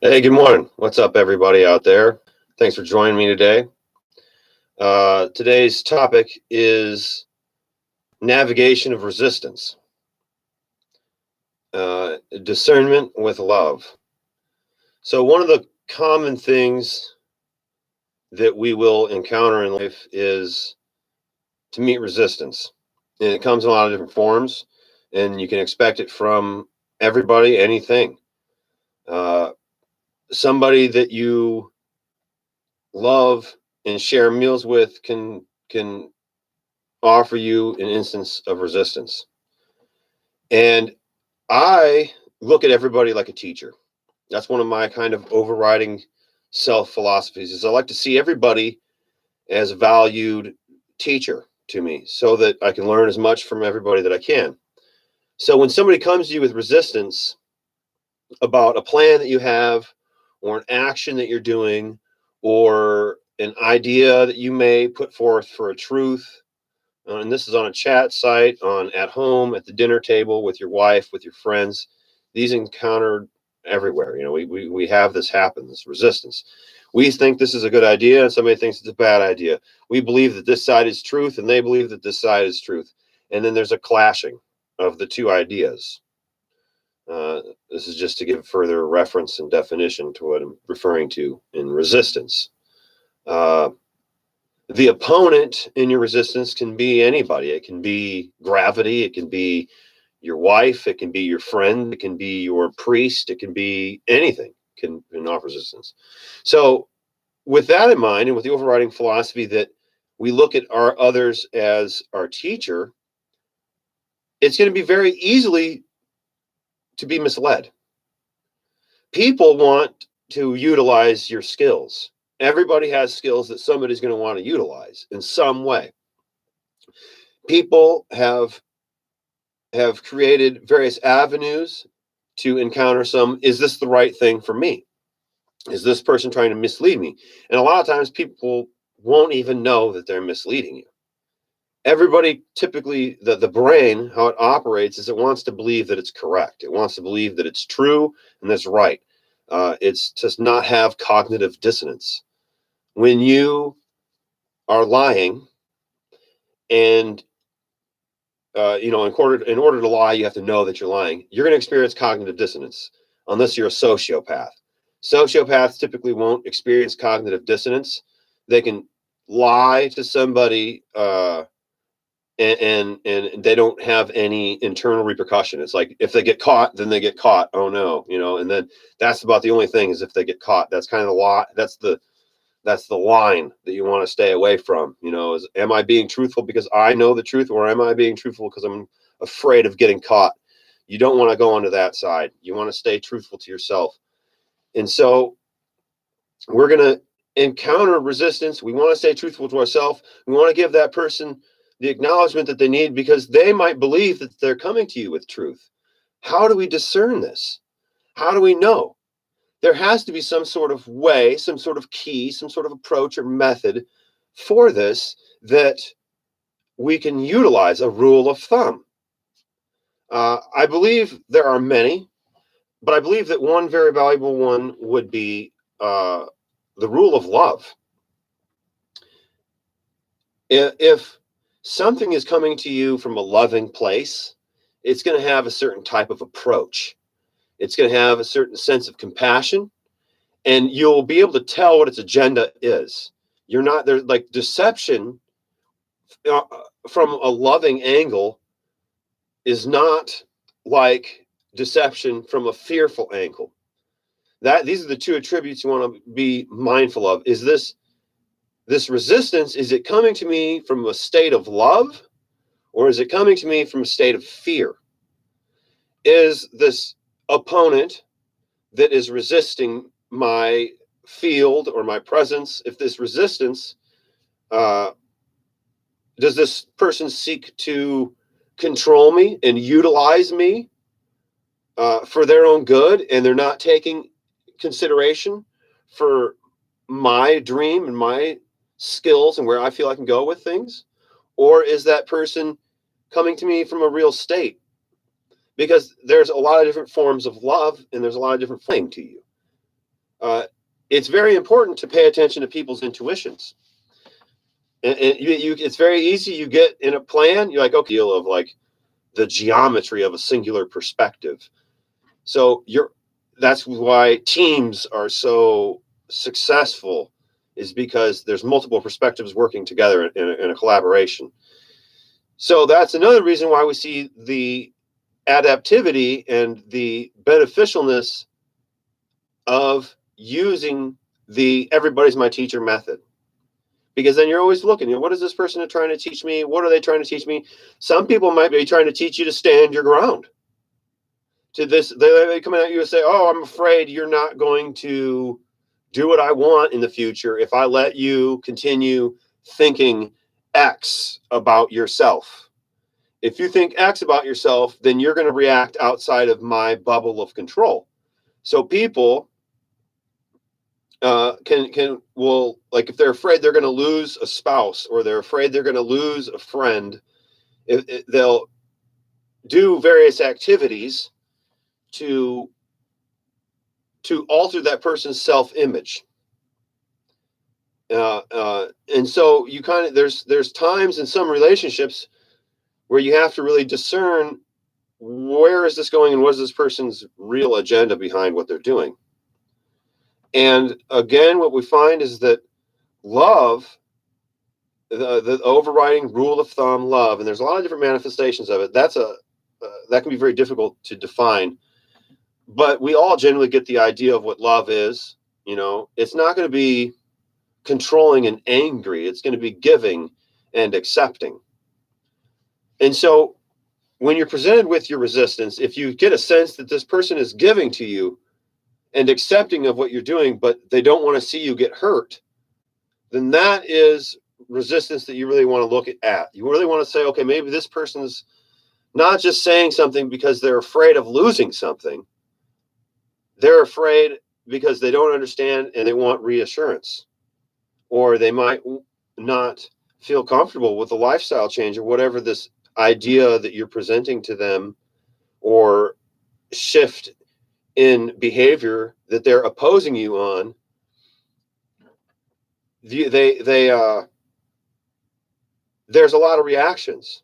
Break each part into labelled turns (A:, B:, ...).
A: Hey, good morning. What's up, everybody out there? Thanks for joining me today. Today's topic is navigation of resistance, discernment with love. So, one of the common things that we will encounter in life is to meet resistance. And it comes in a lot of different forms, and you can expect it from everybody, anything. Uh, Somebody that you love and share meals with can offer you an instance of resistance. And I look at everybody like a teacher. That's one of my kind of overriding self philosophies is I like to see everybody as a valued teacher to me so that I can learn as much from everybody that I can. So when somebody comes to you with resistance about a plan that you have or an action that you're doing or an idea that you may put forth for a truth, and this is on a chat site, on at home, at the dinner table, with your wife, with your friends. These encountered everywhere. We have this happen, this resistance. We think this is a good idea, and somebody thinks it's a bad idea. We believe that this side is truth, and they believe that this side is truth. And then there's a clashing of the two ideas. Uh, this is just to give further reference and definition to what I'm referring to in resistance. Uh, the opponent in your resistance can be anybody. It can be gravity. It can be your wife. It can be your friend. It can be your priest. It can be anything can offer resistance. So with that in mind, and with the overriding philosophy that we look at our others as our teacher, it's going to be very easily to be misled. People want to utilize your skills. Everybody has skills that somebody's going to want to utilize in some way. People have created various avenues to encounter is this the right thing for me? Is this person trying to mislead me? And a lot of times people won't even know that they're misleading you. Everybody typically, the brain, how it operates is it wants to believe that it's correct. It wants to believe that it's true and that's right. It's just not have cognitive dissonance. When you are lying and in order to lie, you have to know that you're lying. You're going to experience cognitive dissonance unless you're a sociopath. Sociopaths typically won't experience cognitive dissonance. They can lie to somebody and they don't have any internal repercussion. It's like if they get caught, then they get caught. Oh no, and then that's about the only thing is if they get caught. That's kind of the lie. That's the line that you want to stay away from. Is am I being truthful because I know the truth, or am I being truthful because I'm afraid of getting caught? You don't want to go onto that side. You want to stay truthful to yourself. And so we're going to encounter resistance. We want to stay truthful to ourselves. We want to give that person the acknowledgement that they need because they might believe that they're coming to you with truth. How do we discern this? How do we know? There has to be some sort of way, some sort of key, some sort of approach or method for this that we can utilize, a rule of thumb. I believe there are many, but I believe that one very valuable one would be the rule of love. If something is coming to you from a loving place, it's going to have a certain type of approach. It's going to have a certain sense of compassion, and you'll be able to tell what its agenda is. You're not there like deception uh, from a loving angle is not like deception from a fearful angle. That these are the two attributes you want to be mindful of. Is this resistance, is it coming to me from a state of love, or is it coming to me from a state of fear? Is this opponent that is resisting my field or my presence, if this resistance, uh, does this person seek to control me and utilize me for their own good, and they're not taking consideration for my dream and my skills and where I feel I can go with things? Or is that person coming to me from a real state? Because there's a lot of different forms of love and there's a lot of different things to you. it's very important to pay attention to people's intuitions. And it's very easy. You get in a plan, you're like, okay, deal of like the geometry of a singular perspective. So that's why teams are so successful, is because there's multiple perspectives working together in a collaboration. So that's another reason why we see the adaptivity and the beneficialness of using the everybody's my teacher method. Because then you're always looking, what is this person trying to teach me? What are they trying to teach me? Some people might be trying to teach you to stand your ground. To this, they come at you and say, oh, I'm afraid you're not going to do what I want in the future if I let you continue thinking X about yourself. If you think X about yourself, then you're going to react outside of my bubble of control. So people will, like, if they're afraid they're going to lose a spouse, or they're afraid they're going to lose a friend, they'll do various activities to alter that person's self-image. And so you kind of, there's times in some relationships where you have to really discern, where is this going and what is this person's real agenda behind what they're doing. And again, what we find is that love, the overriding rule of thumb, love, and there's a lot of different manifestations of it. That can be very difficult to define, but we all generally get the idea of what love is. It's not going to be controlling and angry. It's going to be giving and accepting. And so when you're presented with your resistance, if you get a sense that this person is giving to you and accepting of what you're doing, but they don't want to see you get hurt, then that is resistance that you really want to look at. You really want to say, okay, maybe this person's not just saying something because they're afraid of losing something. They're afraid because they don't understand and they want reassurance. Or they might not feel comfortable with the lifestyle change or whatever this idea that you're presenting to them, or shift in behavior that they're opposing you on. There's a lot of reactions.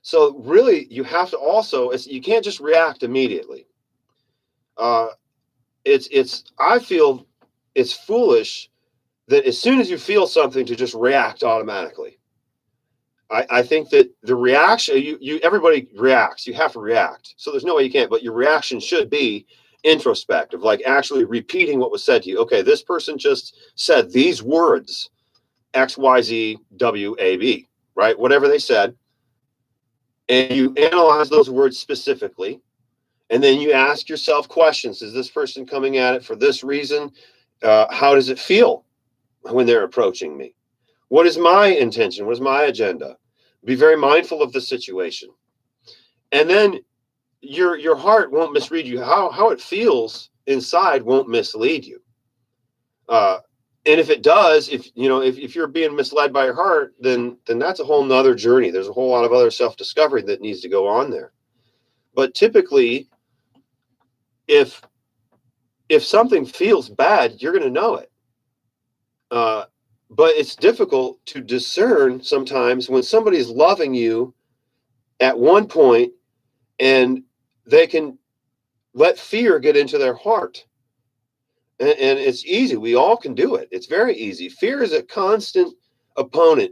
A: So really, you have to also, you can't just react immediately. I feel it's foolish that as soon as you feel something to just react automatically. I think that the reaction, everybody reacts. You have to react. So there's no way you can't, but your reaction should be introspective, like actually repeating what was said to you. Okay, this person just said these words, X, Y, Z, W, A, B, right? Whatever they said. And you analyze those words specifically. And then you ask yourself questions. Is this person coming at it for this reason? How does it feel when they're approaching me? What is my intention? What is my agenda? Be very mindful of the situation. And then your heart won't misread you. How it feels inside won't mislead you. And if it does, if you're being misled by your heart, then that's a whole nother journey. There's a whole lot of other self-discovery that needs to go on there. But typically, if something feels bad, you're going to know it. But it's difficult to discern sometimes when somebody's loving you at one point and they can let fear get into their heart. And it's easy. We all can do it. It's very easy. Fear is a constant opponent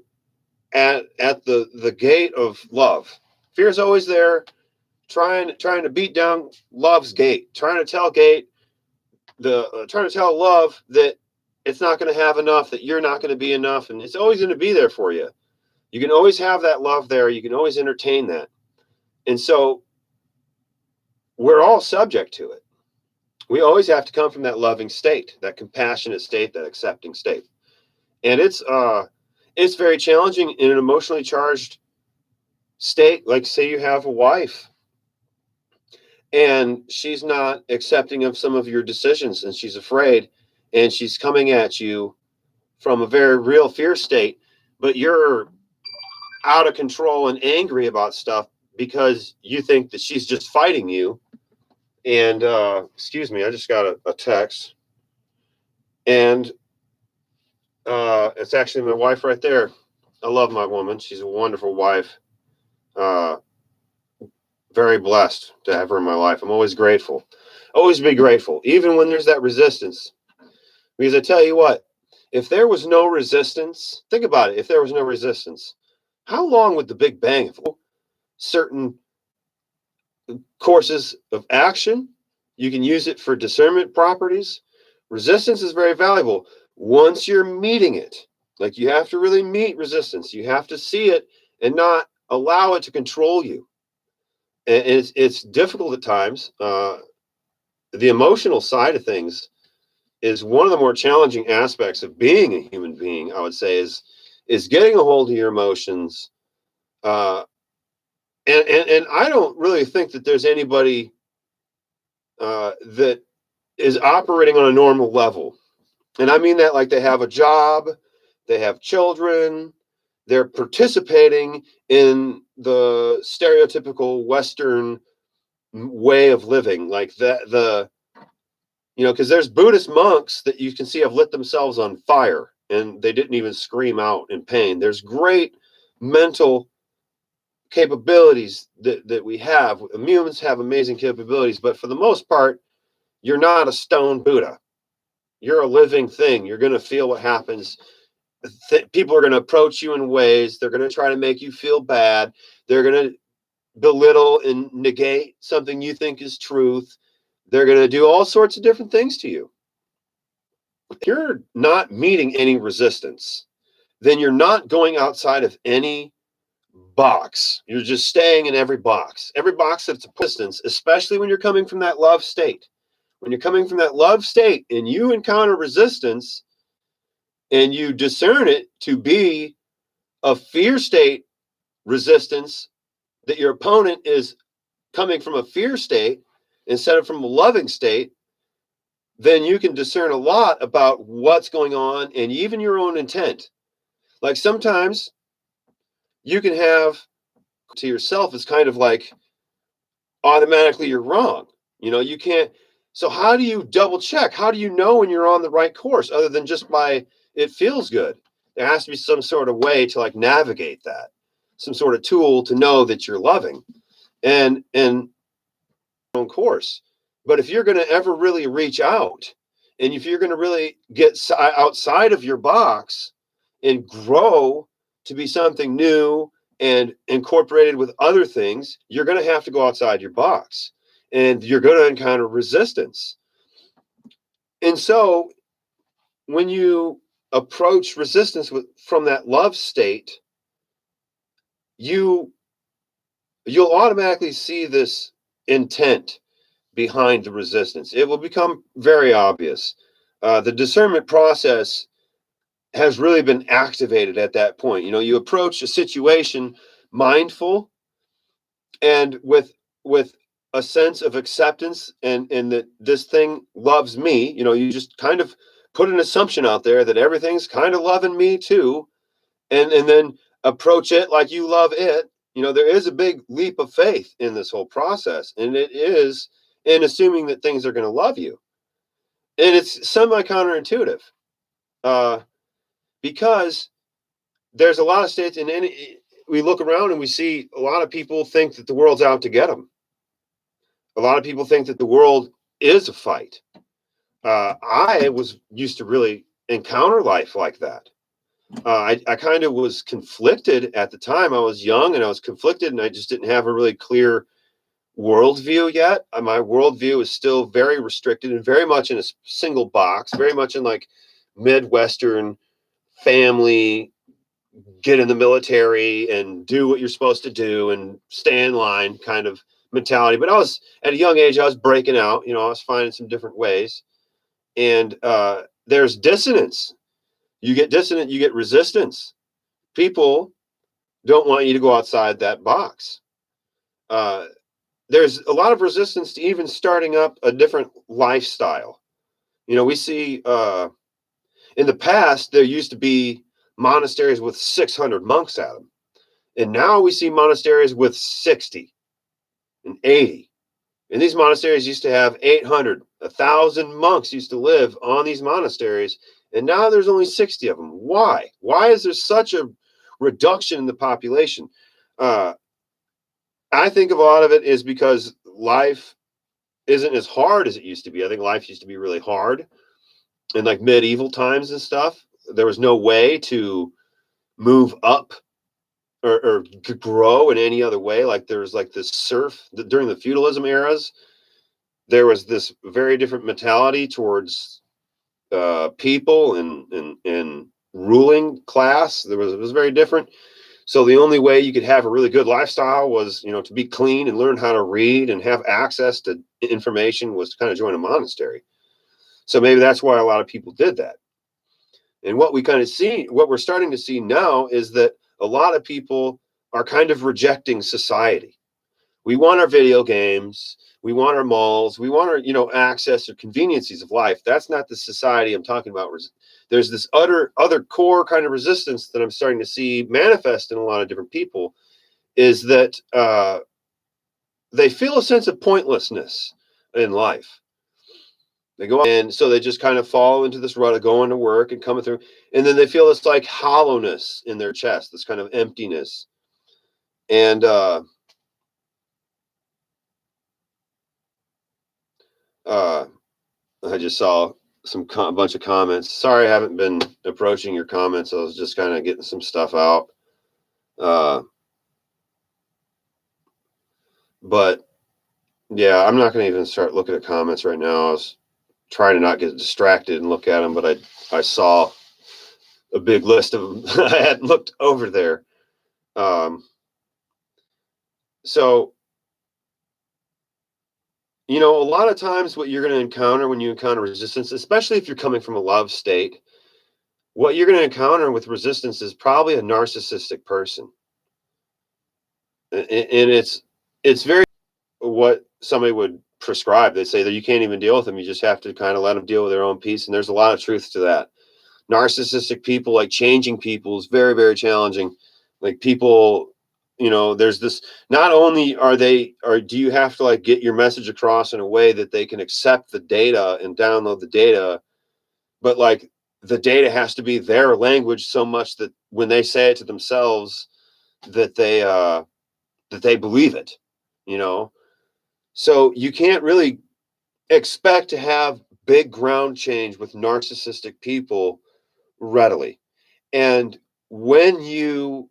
A: at the gate of love. Fear is always there, trying to beat down love's gate, trying to tell love that it's not going to have enough, that you're not going to be enough, and it's always going to be there for you. You can always have that love there. You can always entertain that. And so we're all subject to it. We always have to come from that loving state, that compassionate state, that accepting state. And it's very challenging in an emotionally charged state. Like, say you have a wife and she's not accepting of some of your decisions and she's afraid, and she's coming at you from a very real fear state, but you're out of control and angry about stuff because you think that she's just fighting you. And excuse me, I just got a text. And it's actually my wife right there. I love my woman. She's a wonderful wife. Uh, very blessed to have her in my life. I'm always grateful. Always be grateful, even when there's that resistance. Because I tell you what, if there was no resistance, think about it. If there was no resistance, how long would the Big Bang have certain courses of action? You can use it for discernment properties. Resistance is very valuable once you're meeting it. Like, you have to really meet resistance. You have to see it and not allow it to control you. And it's difficult at times. The emotional side of things is one of the more challenging aspects of being a human being, I would say, is getting a hold of your emotions. And I don't really think that there's anybody that is operating on a normal level. And I mean that like they have a job, they have children, they're participating in the stereotypical Western way of living, like because there's Buddhist monks that you can see have lit themselves on fire and they didn't even scream out in pain. There's great mental capabilities that we have. Humans have amazing capabilities, but for the most part, you're not a stone Buddha. You're a living thing. You're going to feel what happens. People are going to approach you in ways. They're going to try to make you feel bad. They're going to belittle and negate something you think is truth. They're going to do all sorts of different things to you. If you're not meeting any resistance, then you're not going outside of any box. You're just staying in every box that's a distance, especially when you're coming from that love state. When you're coming from that love state and you encounter resistance and you discern it to be a fear state resistance, that your opponent is coming from a fear state instead of from a loving state, then you can discern a lot about what's going on and even your own intent. Like, sometimes you can have to yourself, it's kind of like automatically you're wrong. You can't. So how do you double check? How do you know when you're on the right course other than just by it feels good? There has to be some sort of way to like navigate that, some sort of tool to know that you're loving and own course. But if you're going to ever really reach out, and if you're going to really get outside of your box and grow to be something new and incorporated with other things, you're going to have to go outside your box and you're going to encounter resistance. And so when you approach resistance from that love state, you'll automatically see this intent behind the resistance. It will become very obvious. The discernment process has really been activated at that point. You approach a situation mindful and with a sense of acceptance and that this thing loves me. You just kind of put an assumption out there that everything's kind of loving me too, and then approach it like you love it. There is a big leap of faith in this whole process, and it is in assuming that things are going to love you. And it's semi counterintuitive because there's a lot of states, and we look around and we see a lot of people think that the world's out to get them. A lot of people think that the world is a fight. I was used to really encounter life like that. I kind of was conflicted at the time. I was young and I was conflicted, and I just didn't have a really clear worldview yet. My worldview is still very restricted and very much in a single box, very much in like Midwestern family, get in the military and do what you're supposed to do and stay in line kind of mentality. But I was at a young age, I was breaking out. I was finding some different ways. And there's dissonance. You get dissonant, you get resistance. People don't want you to go outside that box. There's a lot of resistance to even starting up a different lifestyle. We see in the past, there used to be monasteries with 600 monks at them. And now we see monasteries with 60 and 80. And these monasteries used to have 800, 1,000 monks used to live on these monasteries, and now there's only 60 of them. Why? Why is there such a reduction in the population? I think a lot of it is because life isn't as hard as it used to be. I think life used to be really hard in like medieval times and stuff. There was no way to move up or grow in any other way. Like there was like this during the feudalism eras. There was this very different mentality towards people and ruling class. It was very different. So the only way you could have a really good lifestyle was, to be clean and learn how to read and have access to information was to kind of join a monastery. So maybe that's why a lot of people did that. And what we're starting to see now is that a lot of people are kind of rejecting society. We want our video games. We want our malls. We want our, access or conveniences of life. That's not the society I'm talking about. There's this other core kind of resistance that I'm starting to see manifest in a lot of different people, is that they feel a sense of pointlessness in life. They go, and so they just kind of fall into this rut of going to work and coming through, and then they feel this like hollowness in their chest, this kind of emptiness. And I just saw a bunch of comments. Sorry, I haven't been approaching your comments. I was just kind of getting some stuff out. But yeah, I'm not going to even start looking at comments right now. I was trying to not get distracted and look at them, but I saw a big list of them. I hadn't looked over there. So, a lot of times what you're going to encounter when you encounter resistance, especially if you're coming from a love state, what you're going to encounter with resistance is probably a narcissistic person. And it's very what somebody would prescribe. They say that you can't even deal with them. You just have to kind of let them deal with their own peace. And there's a lot of truth to that. Narcissistic people, like changing people, is very, very challenging. Like people, there's this, not only do you have to like get your message across in a way that they can accept the data and download the data, but like the data has to be their language so much that when they say it to themselves, that they believe it, So you can't really expect to have big ground change with narcissistic people readily. And when you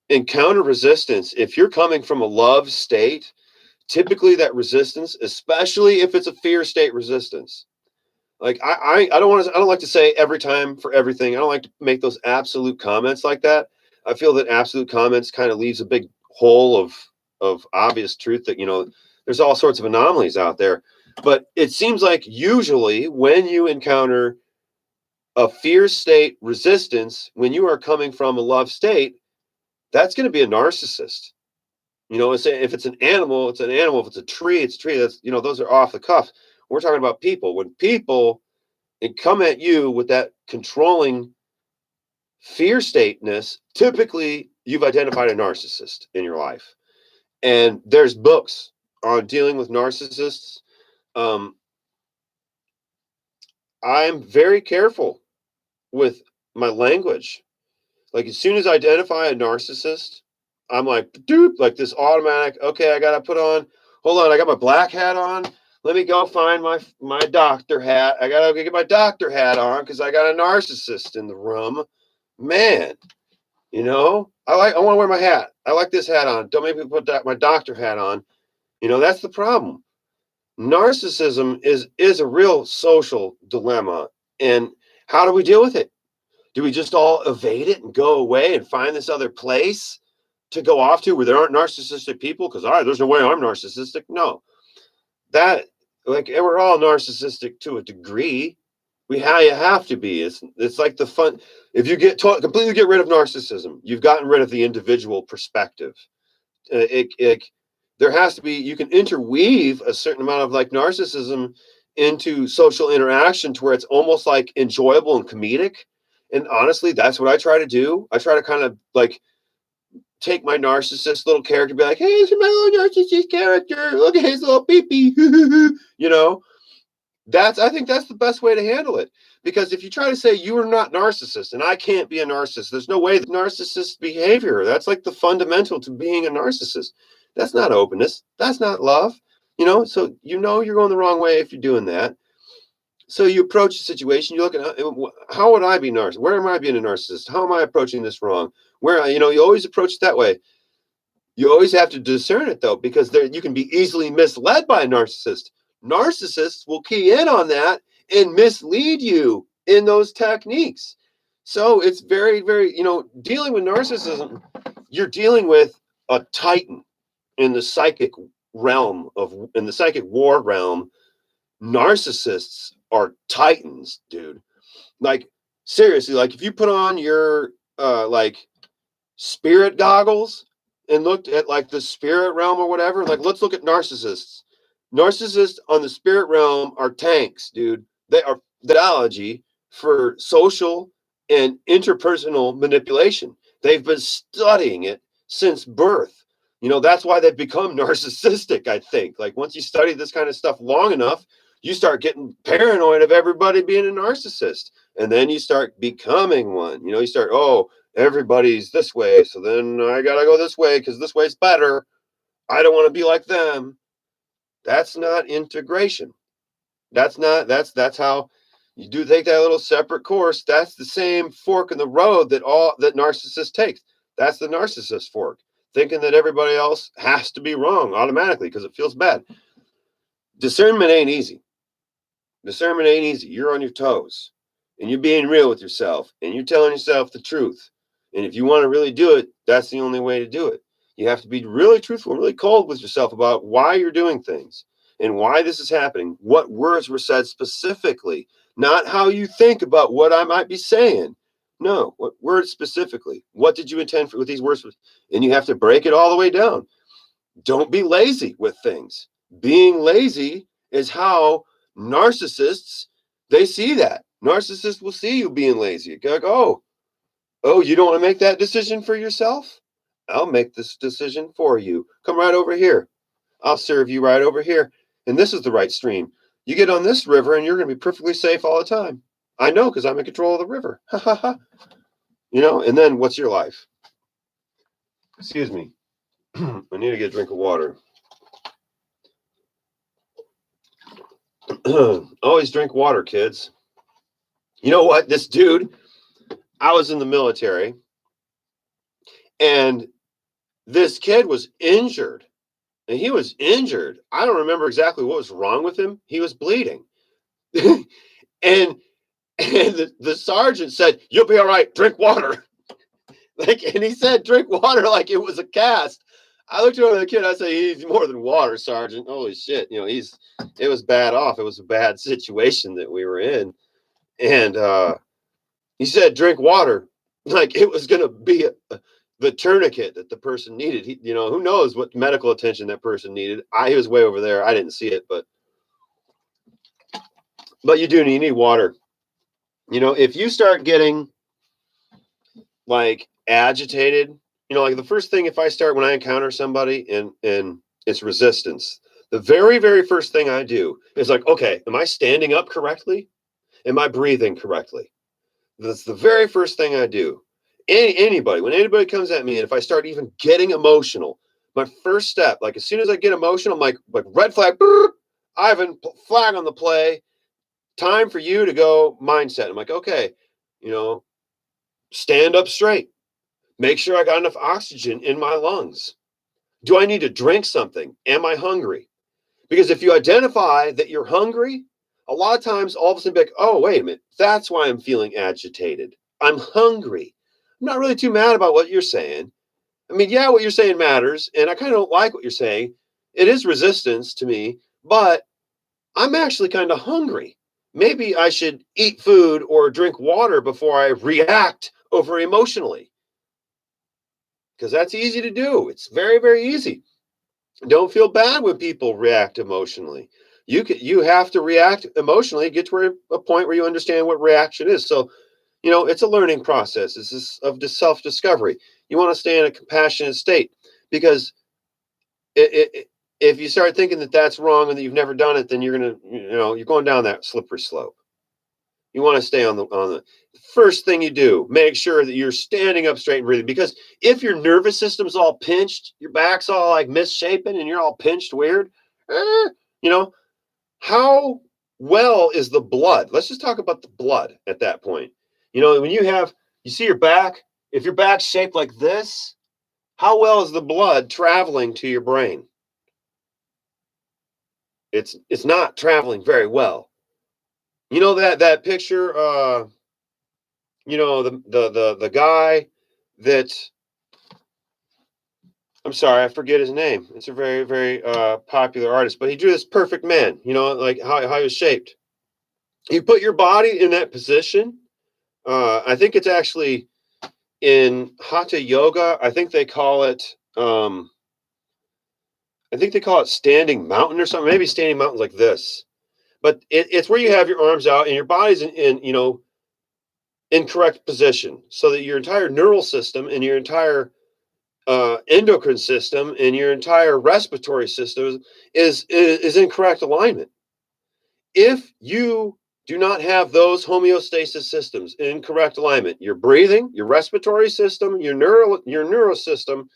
A: encounter resistance, if you're coming from a love state, typically that resistance, especially if it's a fear state resistance, like I don't like to say every time for everything. I don't like to make those absolute comments like that. I feel that absolute comments kind of leaves a big hole of obvious truth that, there's all sorts of anomalies out there. But it seems like usually when you encounter a fear state resistance, when you are coming from a love state, that's going to be a narcissist. If it's an animal, it's an animal. If it's a tree, it's a tree. That's, those are off the cuff. We're talking about people. When people come at you with that controlling fear stateness, typically you've identified a narcissist in your life. And there's books on dealing with narcissists. I'm very careful with my language. Like as soon as I identify a narcissist, I'm like, dude, like this automatic, okay, I got to hold on, I got my black hat on. Let me go find my doctor hat. I got to get my doctor hat on because I got a narcissist in the room. Man, I want to wear my hat. I like this hat on. Don't make me put my doctor hat on. That's the problem. Narcissism is a real social dilemma. And how do we deal with it? Do we just all evade it and go away and find this other place to go off to where there aren't narcissistic people? Because there's no way I'm narcissistic. No, we're all narcissistic to a degree. You have to be. It's like the fun. If you completely get rid of narcissism, you've gotten rid of the individual perspective. There has to be. You can interweave a certain amount of like narcissism into social interaction to where it's almost like enjoyable and comedic. And honestly, that's what I try to do. I try to kind of like take my narcissist little character, be like, hey, it's my little narcissist character. Look at his little pee-pee. I think that's the best way to handle it. Because if you try to say you are not narcissist and I can't be a narcissist, there's no way that narcissist behavior. That's like the fundamental to being a narcissist. That's not openness. That's not love. So you're going the wrong way if you're doing that. So you approach the situation, you look at how would I be narcissist? Where am I being a narcissist? How am I approaching this wrong? Where, you always approach it that way. You always have to discern it though, because you can be easily misled by a narcissist. Narcissists will key in on that and mislead you in those techniques. So it's very, very, dealing with narcissism, you're dealing with a titan in the psychic in the psychic war realm. Narcissists are titans, dude. Like, seriously, like if you put on your like spirit goggles and looked at like the spirit realm or whatever, like let's look at narcissists. Narcissists on the spirit realm are tanks, dude. They are methodology for social and interpersonal manipulation. They've been studying it since birth. That's why they've become narcissistic, I think. Like once you study this kind of stuff long enough, you start getting paranoid of everybody being a narcissist. And then you start becoming one. You start, oh, everybody's this way, so then I gotta go this way because this way's better. I don't want to be like them. That's not integration. That's how you do take that little separate course. That's the same fork in the road that narcissist takes. That's the narcissist fork, thinking that everybody else has to be wrong automatically because it feels bad. Discernment ain't easy. Discernment ain't easy. You're on your toes and you're being real with yourself and you're telling yourself the truth. And if you want to really do it, that's the only way to do it. You have to be really truthful, really cold with yourself about why you're doing things and why this is happening. What words were said specifically, not how you think about what I might be saying. No, what words specifically? What did you intend with these words? And you have to break it all the way down. Don't be lazy with things. Being lazy is how narcissists, they see that. Narcissists will see you being lazy. Like, oh, you don't want to make that decision for yourself? I'll make this decision for you. Come right over here. I'll serve you right over here. And this is the right stream. You get on this river and you're going to be perfectly safe all the time. I know because I'm in control of the river. And then what's your life? Excuse me. I need to get a drink of water. Always drink water, kids. You know what? This dude, I was in the military, and this kid was injured. And he was injured. I don't remember exactly what was wrong with him. He was bleeding. and the sergeant said, "You'll be all right. Drink water." And he said, "Drink water," like it was a cast. I looked over at the kid. I said, "He's more than water, Sergeant. Holy shit. It was bad off. It was a bad situation that we were in." And he said, "Drink water." Like it was going to be the tourniquet that the person needed. Who knows what medical attention that person needed. He was way over there. I didn't see it, but you need water. If you start getting like agitated, like the first thing, when I encounter somebody and it's resistance, the very, very first thing I do is like, okay, am I standing up correctly? Am I breathing correctly? That's the very first thing I do. When anybody comes at me, and if I start even getting emotional, my first step, like as soon as I get emotional, I'm like red flag, Ivan, flag on the play, time for you to go mindset. I'm like, okay, stand up straight. Make sure I got enough oxygen in my lungs. Do I need to drink something? Am I hungry? Because if you identify that you're hungry, a lot of times all of a sudden be like, oh, wait a minute, that's why I'm feeling agitated. I'm hungry. I'm not really too mad about what you're saying. I mean, yeah, what you're saying matters, and I kind of don't like what you're saying. It is resistance to me, but I'm actually kind of hungry. Maybe I should eat food or drink water before I react over emotionally. Because that's easy to do. It's very, very easy. Don't feel bad when people react emotionally. You have to react emotionally, get to a point where you understand what reaction is. So, it's a learning process. It's of self-discovery. You want to stay in a compassionate state because if if you start thinking that that's wrong and that you've never done it, then you're going to, you're going down that slippery slope. You want to stay on the first thing you do, make sure that you're standing up straight and breathing. Because if your nervous system's all pinched, your back's all like misshapen and you're all pinched weird, you know, how well is the blood? Let's just talk about the blood at that point. When you see your back, if your back's shaped like this, how well is the blood traveling to your brain? It's not traveling very well. That picture, the guy that, I'm sorry, I forget his name. It's a very, very popular artist, but he drew this perfect man, like how he was shaped. You put your body in that position. I think it's actually in Hatha Yoga. I think they call it standing mountain or something. Maybe standing mountain's like this. But it's where you have your arms out and your body's in correct position, so that your entire neural system and your entire endocrine system and your entire respiratory system is in correct alignment. If you do not have those homeostasis systems in correct alignment, your breathing, your respiratory system, your neural system,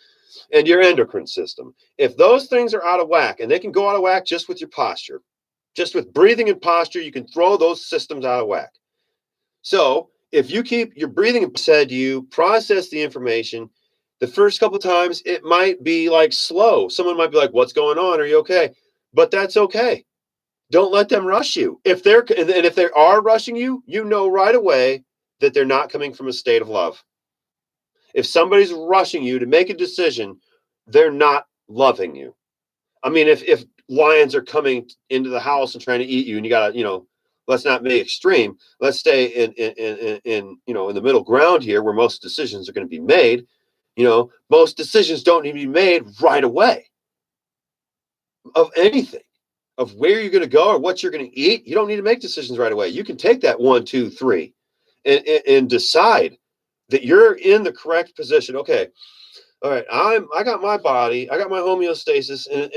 A: and your endocrine system, if those things are out of whack, and they can go out of whack just with your posture, just with breathing and posture, you can throw those systems out of whack. So if you keep your breathing, said you process the information, the first couple of times it might be like slow. Someone might be like, "What's going on? Are you okay?" But that's okay. Don't let them rush you. If they are rushing you, right away that they're not coming from a state of love. If somebody's rushing you to make a decision, they're not loving you. I mean, if lions are coming into the house and trying to eat you, and you gotta, let's not make extreme. Let's stay in the middle ground here, where most decisions are going to be made. Most decisions don't need to be made right away of anything, of where you're going to go or what you're going to eat. You don't need to make decisions right away. You can take that 1, 2, 3 and decide that you're in the correct position. Okay. All right. I got my body. I got my homeostasis and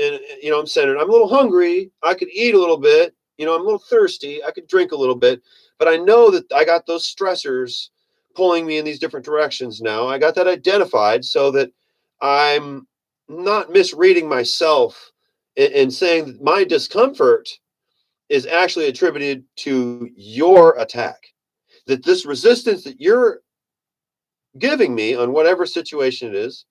A: I'm centered. I'm a little hungry. I could eat a little bit. I'm a little thirsty. I could drink a little bit, but I know that I got those stressors pulling me in these different directions now. I got that identified so that I'm not misreading myself and saying that my discomfort is actually attributed to your attack. That this resistance that you're giving me on whatever situation it is,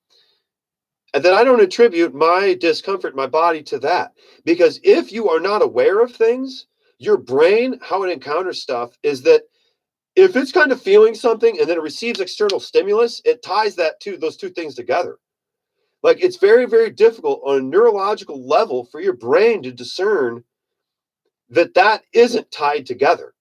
A: and that I don't attribute my discomfort, my body, to that. Because if you are not aware of things, your brain, how it encounters stuff, is that if it's kind of feeling something and then it receives external stimulus, it ties those two things together. Like, it's very, very difficult on a neurological level for your brain to discern that isn't tied together.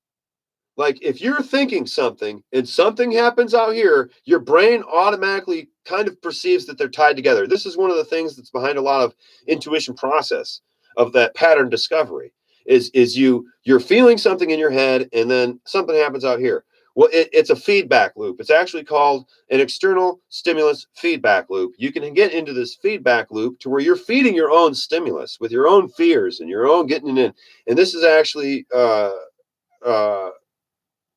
A: Like, if you're thinking something and something happens out here, your brain automatically kind of perceives that they're tied together. This is one of the things that's behind a lot of intuition process of that pattern discovery is you're feeling something in your head and then something happens out here. Well, it's a feedback loop. It's actually called an external stimulus feedback loop. You can get into this feedback loop to where you're feeding your own stimulus with your own fears and your own getting it in. And this is actually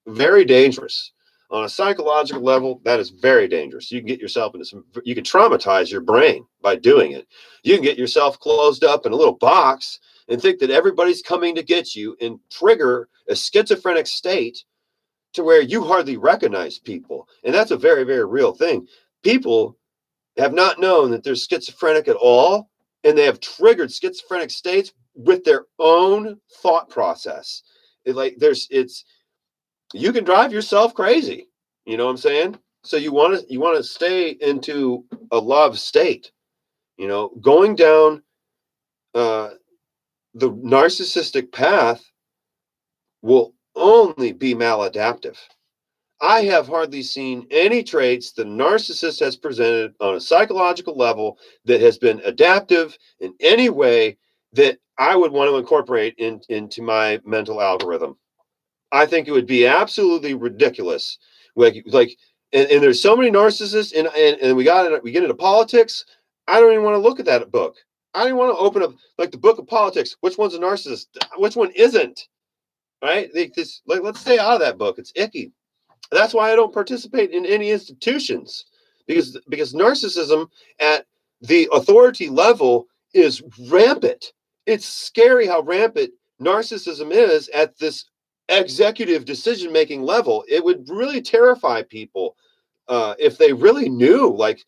A: very dangerous on a psychological level. That is very dangerous. You can get yourself into you can traumatize your brain by doing it. You can get yourself closed up in a little box and think that everybody's coming to get you and trigger a schizophrenic state to where you hardly recognize people. And that's a very, very real thing. People have not known that they're schizophrenic at all, and they have triggered schizophrenic states with their own thought process. You can drive yourself crazy. You know what I'm saying? So you want to stay into a love state. Going down the narcissistic path will only be maladaptive. I have hardly seen any traits the narcissist has presented on a psychological level that has been adaptive in any way that I would want to incorporate into my mental algorithm. I think it would be absolutely ridiculous. And there's so many narcissists, and we get into politics. I don't even want to look at that book. I didn't want to open up like the book of politics. Which one's a narcissist? Which one isn't? Right? Let's stay out of that book. It's icky. That's why I don't participate in any institutions, because narcissism at the authority level is rampant. It's scary how rampant narcissism is at this executive decision-making level. It would really terrify people if they really knew. Like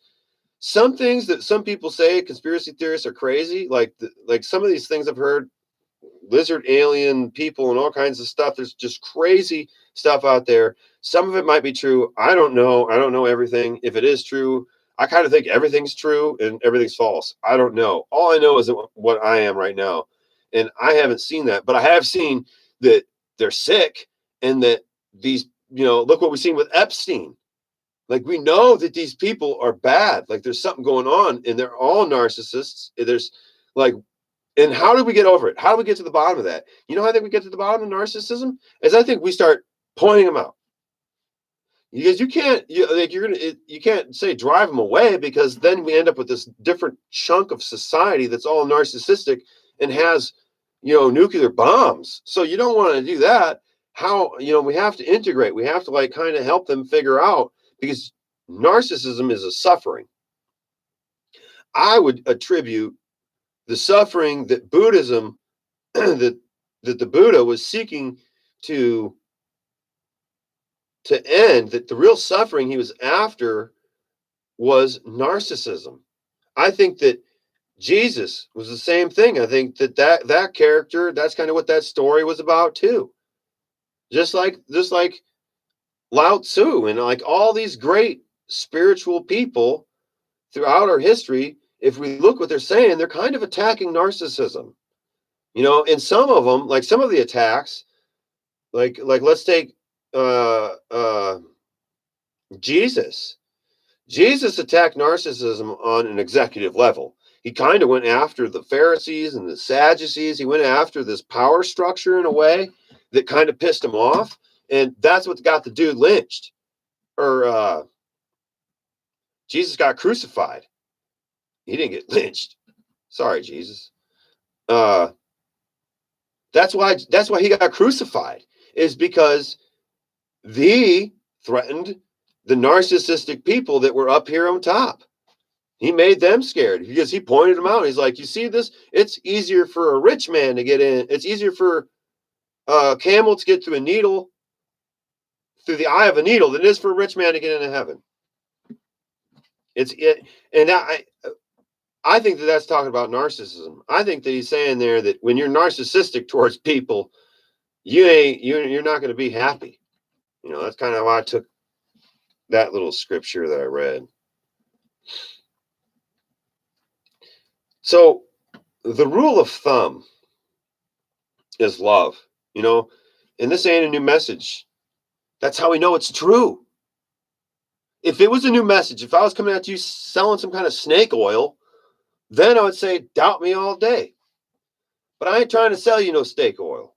A: some things that some people say conspiracy theorists are crazy. Like some of these things I've heard, lizard alien people and all kinds of stuff. There's just crazy stuff out there. Some of it might be true. I don't know. I don't know everything. If it is true, I kind of think everything's true and everything's false. I don't know. All I know is what I am right now. And I haven't seen that, but I have seen that they're sick and that these, look what we've seen with Epstein. Like we know that these people are bad. Like there's something going on and they're all narcissists. There's like, and how do we get over it? How do we get to the bottom of that? You know how I think we get to the bottom of narcissism? Is I think we start pointing them out. Because you can't say drive them away, because then we end up with this different chunk of society that's all narcissistic and has, nuclear bombs. So you don't want to do that. How, we have to integrate. We have to like kind of help them figure out, because narcissism is a suffering. I would attribute the suffering that Buddhism, that the Buddha was seeking to end, that the real suffering he was after was narcissism. I think that Jesus was the same thing. I think that character, that's kind of what that story was about too. Just like Lao Tzu and like all these great spiritual people throughout our history, if we look what they're saying, they're kind of attacking narcissism. And some of them, like some of the attacks, like let's take Jesus. Jesus attacked narcissism on an executive level. He kind of went after the Pharisees and the Sadducees. He went after this power structure in a way that kind of pissed him off. And that's what got the dude lynched. Or Jesus got crucified. He didn't get lynched. Sorry, Jesus. That's why he got crucified, is because he threatened the narcissistic people that were up here on top. He made them scared because he pointed them out. He's like, you see this? It's easier for a rich man to get in. It's easier for a camel to get through a needle, through the eye of a needle, than it is for a rich man to get into heaven. And I think that's talking about narcissism. I think that he's saying there that when you're narcissistic towards people, you're not going to be happy. That's kind of why I took that little scripture that I read. So the rule of thumb is love, and this ain't a new message. That's how we know it's true. If it was a new message, if I was coming at you selling some kind of snake oil, then I would say, doubt me all day. But I ain't trying to sell you no snake oil.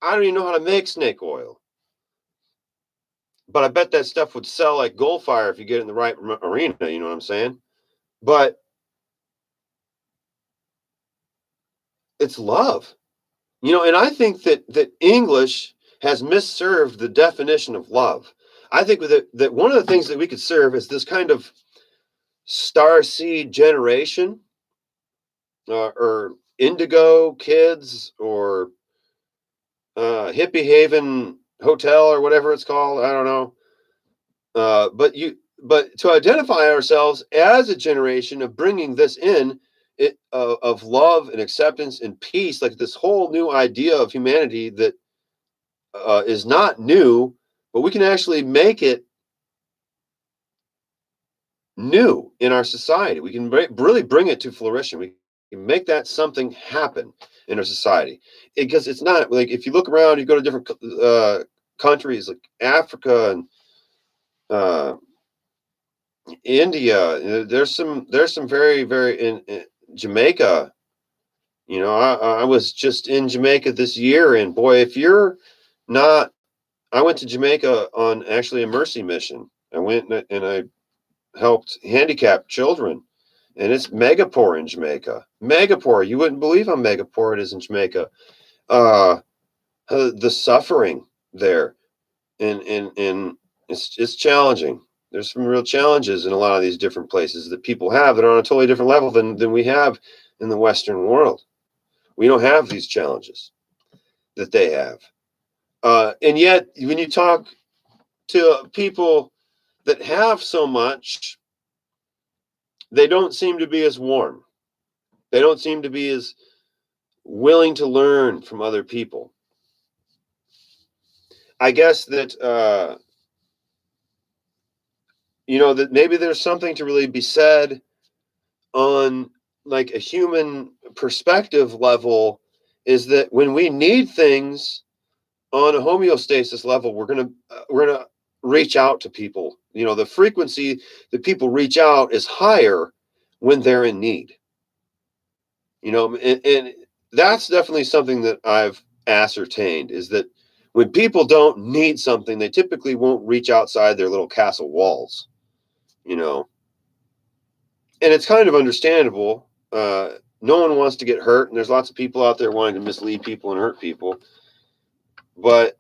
A: I don't even know how to make snake oil. But I bet that stuff would sell like gold fire if you get in the right arena, you know what I'm saying? But it's love. And I think that English has misserved the definition of love. I think that one of the things that we could serve is this kind of starseed generation, or indigo kids, or hippie haven hotel, or whatever it's called. I don't know. But to identify ourselves as a generation of bringing this in, of love and acceptance and peace, like this whole new idea of humanity that is not new, but we can actually make it new in our society. We can really bring it to flourishing. We can make that something happen in our society, because it's not like, if you look around, you go to different countries like Africa and India. There's some very, very in Jamaica. I was just in Jamaica this year, and boy, if you're not, I went to Jamaica on actually a mercy mission. I went and I helped handicapped children And it's mega poor in Jamaica. Mega poor. You wouldn't believe how mega poor it is in Jamaica. The suffering there, and it's challenging. There's some real challenges in a lot of these different places that people have that are on a totally different level than we have in the Western world. We don't have these challenges that they have. And yet, when you talk to people that have so much, they don't seem to be as warm. They don't seem to be as willing to learn from other people. I guess that, that maybe there's something to really be said on like a human perspective level, is that when we need things on a homeostasis level, we're gonna reach out to people. The frequency that people reach out is higher when they're in need. And that's definitely something that I've ascertained, is that when people don't need something, they typically won't reach outside their little castle walls. And it's kind of understandable. No one wants to get hurt, and there's lots of people out there wanting to mislead people and hurt people. But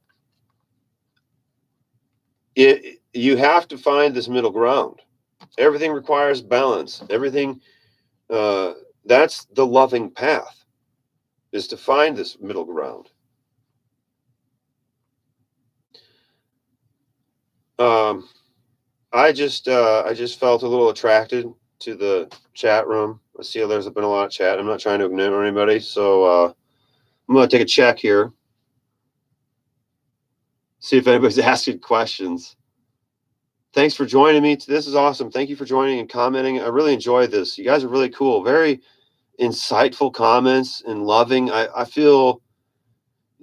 A: you have to find this middle ground. Everything requires balance. Everything, that's the loving path, is to find this middle ground. I just felt a little attracted to the chat room. I see there's been a lot of chat. I'm not trying to ignore anybody, so I'm going to take a check here. See if anybody's asking questions. Thanks for joining me. This is awesome. Thank you for joining and commenting. I really enjoyed this. You guys are really cool. Very insightful comments and loving. I feel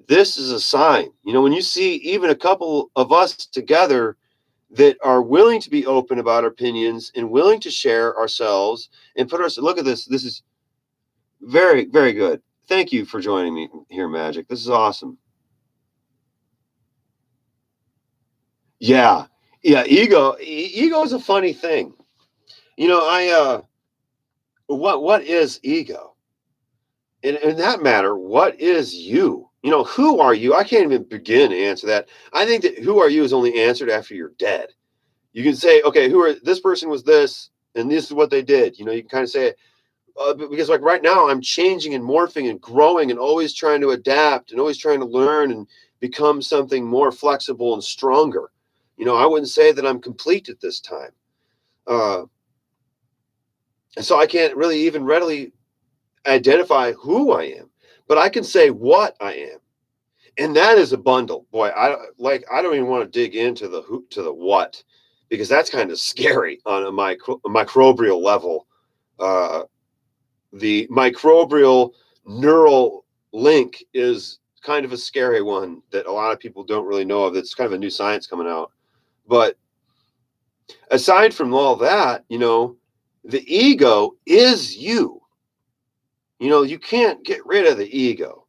A: this is a sign. When you see even a couple of us together that are willing to be open about our opinions and willing to share ourselves and look at this. This is very, very good. Thank you for joining me here, Magic. This is awesome. Yeah. Ego is a funny thing. What is ego? In that matter, what is you? Who are you? I can't even begin to answer that. I think that who are you is only answered after you're dead. You can say, okay, this person was this, and this is what they did. You can kind of say it. Because like right now, I'm changing and morphing and growing and always trying to adapt and always trying to learn and become something more flexible and stronger. I wouldn't say that I'm complete at this time. And so I can't really even readily identify who I am, but I can say what I am. And that is a bundle. Boy, I don't even want to dig into the who to the what, because that's kind of scary on a microbial level. The microbial neural link is kind of a scary one that a lot of people don't really know of. It's kind of a new science coming out. But aside from all that, the ego is you. You can't get rid of the ego.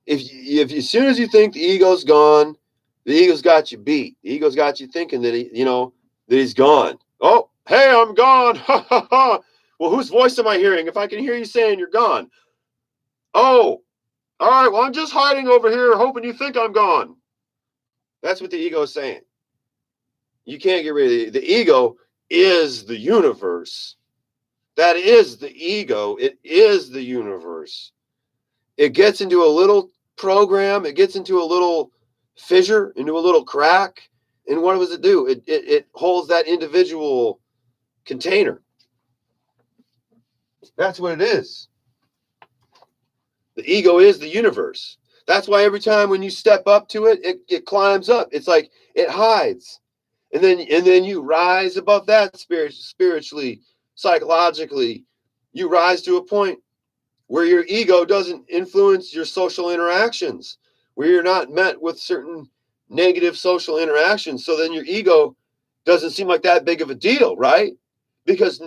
A: If as soon as you think the ego's gone, the ego's got you beat. The ego's got you thinking that that he's gone. Oh, hey, I'm gone. Ha ha ha. Well, whose voice am I hearing? If I can hear you saying you're gone. Oh, all right. Well, I'm just hiding over here, hoping you think I'm gone. That's what the ego is saying. You can't get rid of it. The ego is the universe. That is the ego. It is the universe. It gets into a little program. It gets into a little fissure, into a little crack. And what does it do? It holds that individual container. That's what it is. The ego is the universe. That's why every time when you step up to it, it climbs up. It's like it hides. And then you rise above that spiritually, psychologically. You rise to a point where your ego doesn't influence your social interactions, where you're not met with certain negative social interactions. So then your ego doesn't seem like that big of a deal, right? Because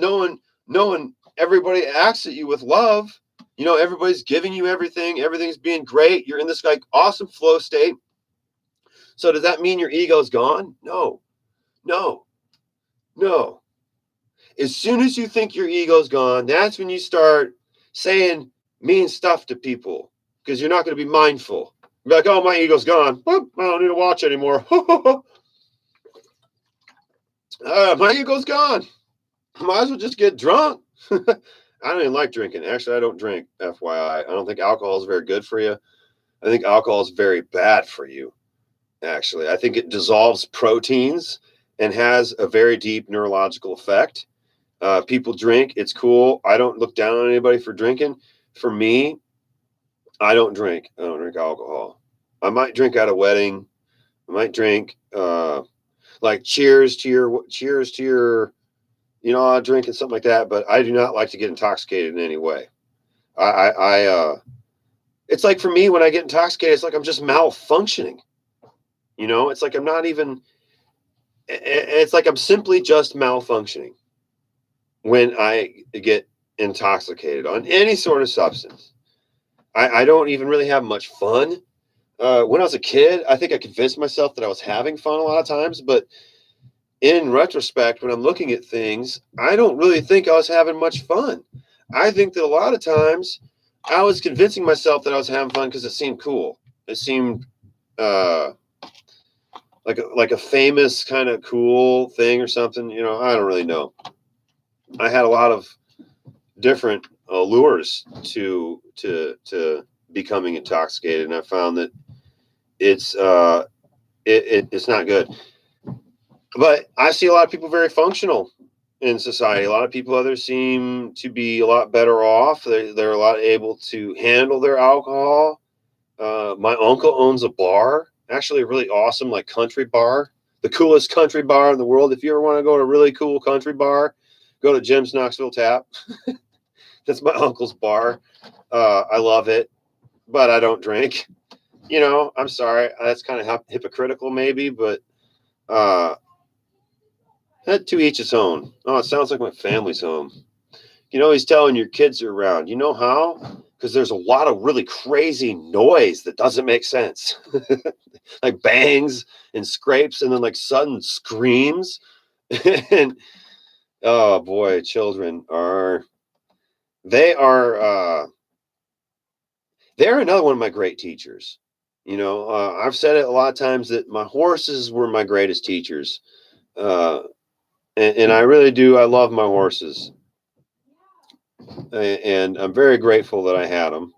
A: everybody acts at you with love. Everybody's giving you everything. Everything's being great. You're in this like awesome flow state. So does that mean your ego's gone? No. As soon as you think your ego's gone, that's when you start saying mean stuff to people because you're not going to be mindful. You're like, oh, my ego's gone. Whoop, I don't need to watch anymore. My ego's gone. Might as well just get drunk. I don't even like drinking. Actually, I don't drink, FYI. I don't think alcohol is very good for you. I think alcohol is very bad for you, actually. I think it dissolves proteins and has a very deep neurological effect. People drink. It's cool. I don't look down on anybody for drinking. For me, I don't drink. I don't drink alcohol. I might drink at a wedding. I might drink like cheers to your, drinking something like that. But I do not like to get intoxicated in any way. It's like for me when I get intoxicated, it's like I'm just malfunctioning. It's like I'm not even. It's like I'm simply just malfunctioning when I get intoxicated on any sort of substance. I don't even really have much fun. When I was a kid, I think I convinced myself that I was having fun a lot of times, but in retrospect, when I'm looking at things, I don't really think I was having much fun. I think that a lot of times I was convincing myself that I was having fun because it seemed cool. It seemed like a famous kind of cool thing or something. I don't really know. I had a lot of different allures to becoming intoxicated, and I found that it's not good. But I see a lot of people very functional in society. A lot of people others seem to be a lot better off. They're a lot able to handle their alcohol. My uncle owns a bar, actually a really awesome like country bar, the coolest country bar in the world. If you ever want to go to a really cool country bar, go to Jim's Knoxville Tap. That's my uncle's bar. I love it, but I don't drink. I'm sorry. That's kind of hypocritical maybe, but to each his own. Oh, it sounds like my family's home. He's telling your kids are around. You know how? Because there's a lot of really crazy noise that doesn't make sense. Like bangs and scrapes and then like sudden screams. And oh boy, children they're another one of my great teachers. I've said it a lot of times that my horses were my greatest teachers. And I really do. I love my horses. And I'm very grateful that I had them.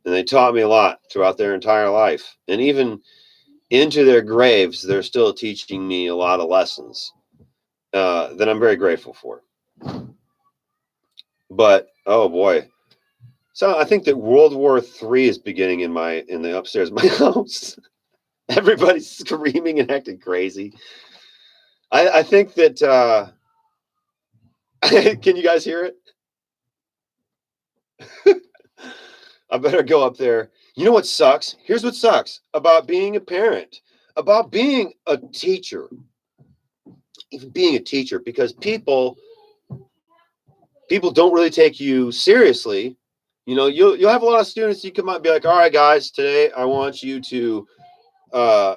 A: And they taught me a lot throughout their entire life. And even into their graves, they're still teaching me a lot of lessons that I'm very grateful for. But, oh boy. So I think that World War III is beginning in the upstairs of my house. Everybody's screaming and acting crazy. I think that, can you guys hear it? I better go up there. You know what sucks? Here's what sucks about being a parent, about being a teacher, even being a teacher, because people don't really take you seriously. You'll have a lot of students. You might be like, all right, guys, today I want you to do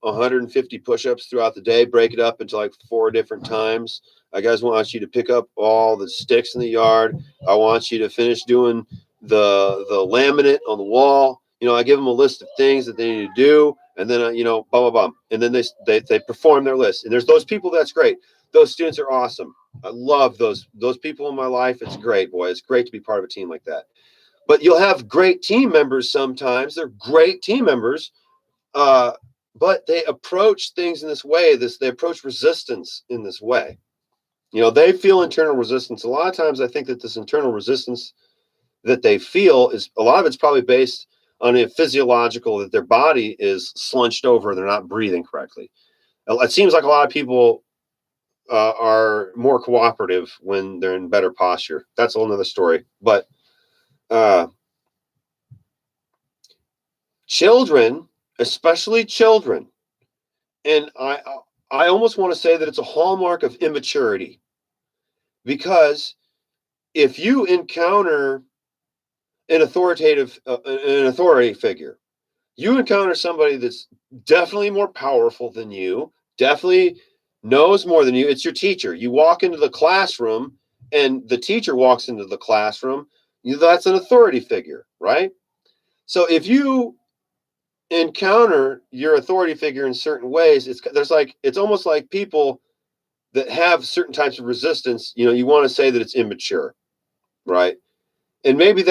A: 150 push-ups throughout the day, break it up into like 4 different times. I guys want you to pick up all the sticks in the yard. I want you to finish doing the laminate on the wall. I give them a list of things that they need to do, and then blah blah blah, and then they perform their list. And there's those people. That's great. Those students are awesome. I love those people in my life. It's great, boy. It's great to be part of a team like that. But you'll have great team members sometimes. They're great team members, but they approach things in this way. They approach resistance in this way. They feel internal resistance. A lot of times I think that this internal resistance that they feel is a lot of it's probably based on a physiological, that their body is slunched over. They're not breathing correctly. It seems like a lot of people are more cooperative when they're in better posture. That's a whole nother story. But children, especially children, and I almost want to say that it's a hallmark of immaturity, because if you encounter an authority figure, you encounter somebody that's definitely more powerful than you, definitely knows more than you. It's your teacher. You walk into the classroom and the teacher walks into the classroom. That's an authority figure, right? So if you encounter your authority figure in certain ways, it's almost like people that have certain types of resistance. You want to say that it's immature, right? And maybe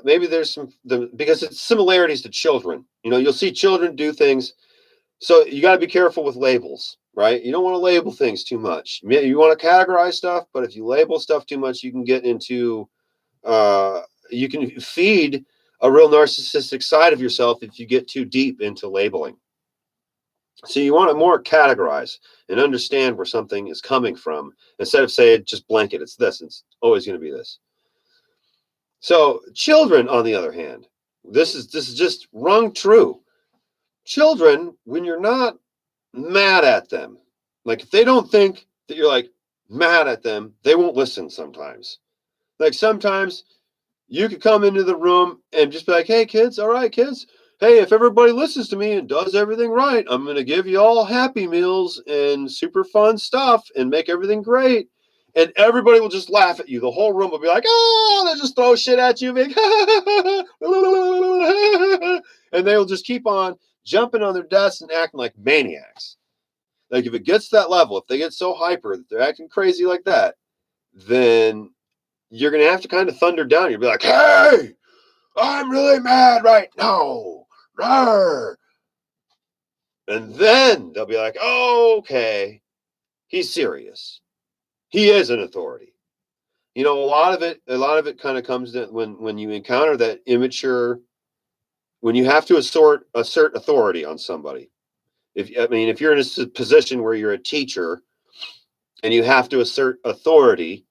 A: maybe there's because it's similarities to children. You'll see children do things. So you got to be careful with labels, right? You don't want to label things too much. You want to categorize stuff, but if you label stuff too much, you can get into you can feed a real narcissistic side of yourself if you get too deep into labeling. So you want to more categorize and understand where something is coming from instead of saying just blanket, it's this, it's always going to be this. So children, on the other hand, this is just rung true. Children, when you're not mad at them, like if they don't think that you're like mad at them, they won't listen sometimes. Like sometimes you could come into the room and just be like, hey kids, all right kids, hey, if everybody listens to me and does everything right, I'm going to give you all Happy Meals and super fun stuff and make everything great. And everybody will just laugh at you. The whole room will be like, oh, they'll just throw shit at you. And they will just keep on jumping on their desks and acting like maniacs. Like if it gets to that level, if they get so hyper that they're acting crazy like that, then you're going to have to kind of thunder down. You'll be like, hey, I'm really mad right now. Rawr. And then they'll be like, oh, okay, he's serious. He is an authority. A lot of it kind of comes to when you encounter that immature, when you have to assert authority on somebody. If you're in a position where you're a teacher and you have to assert authority,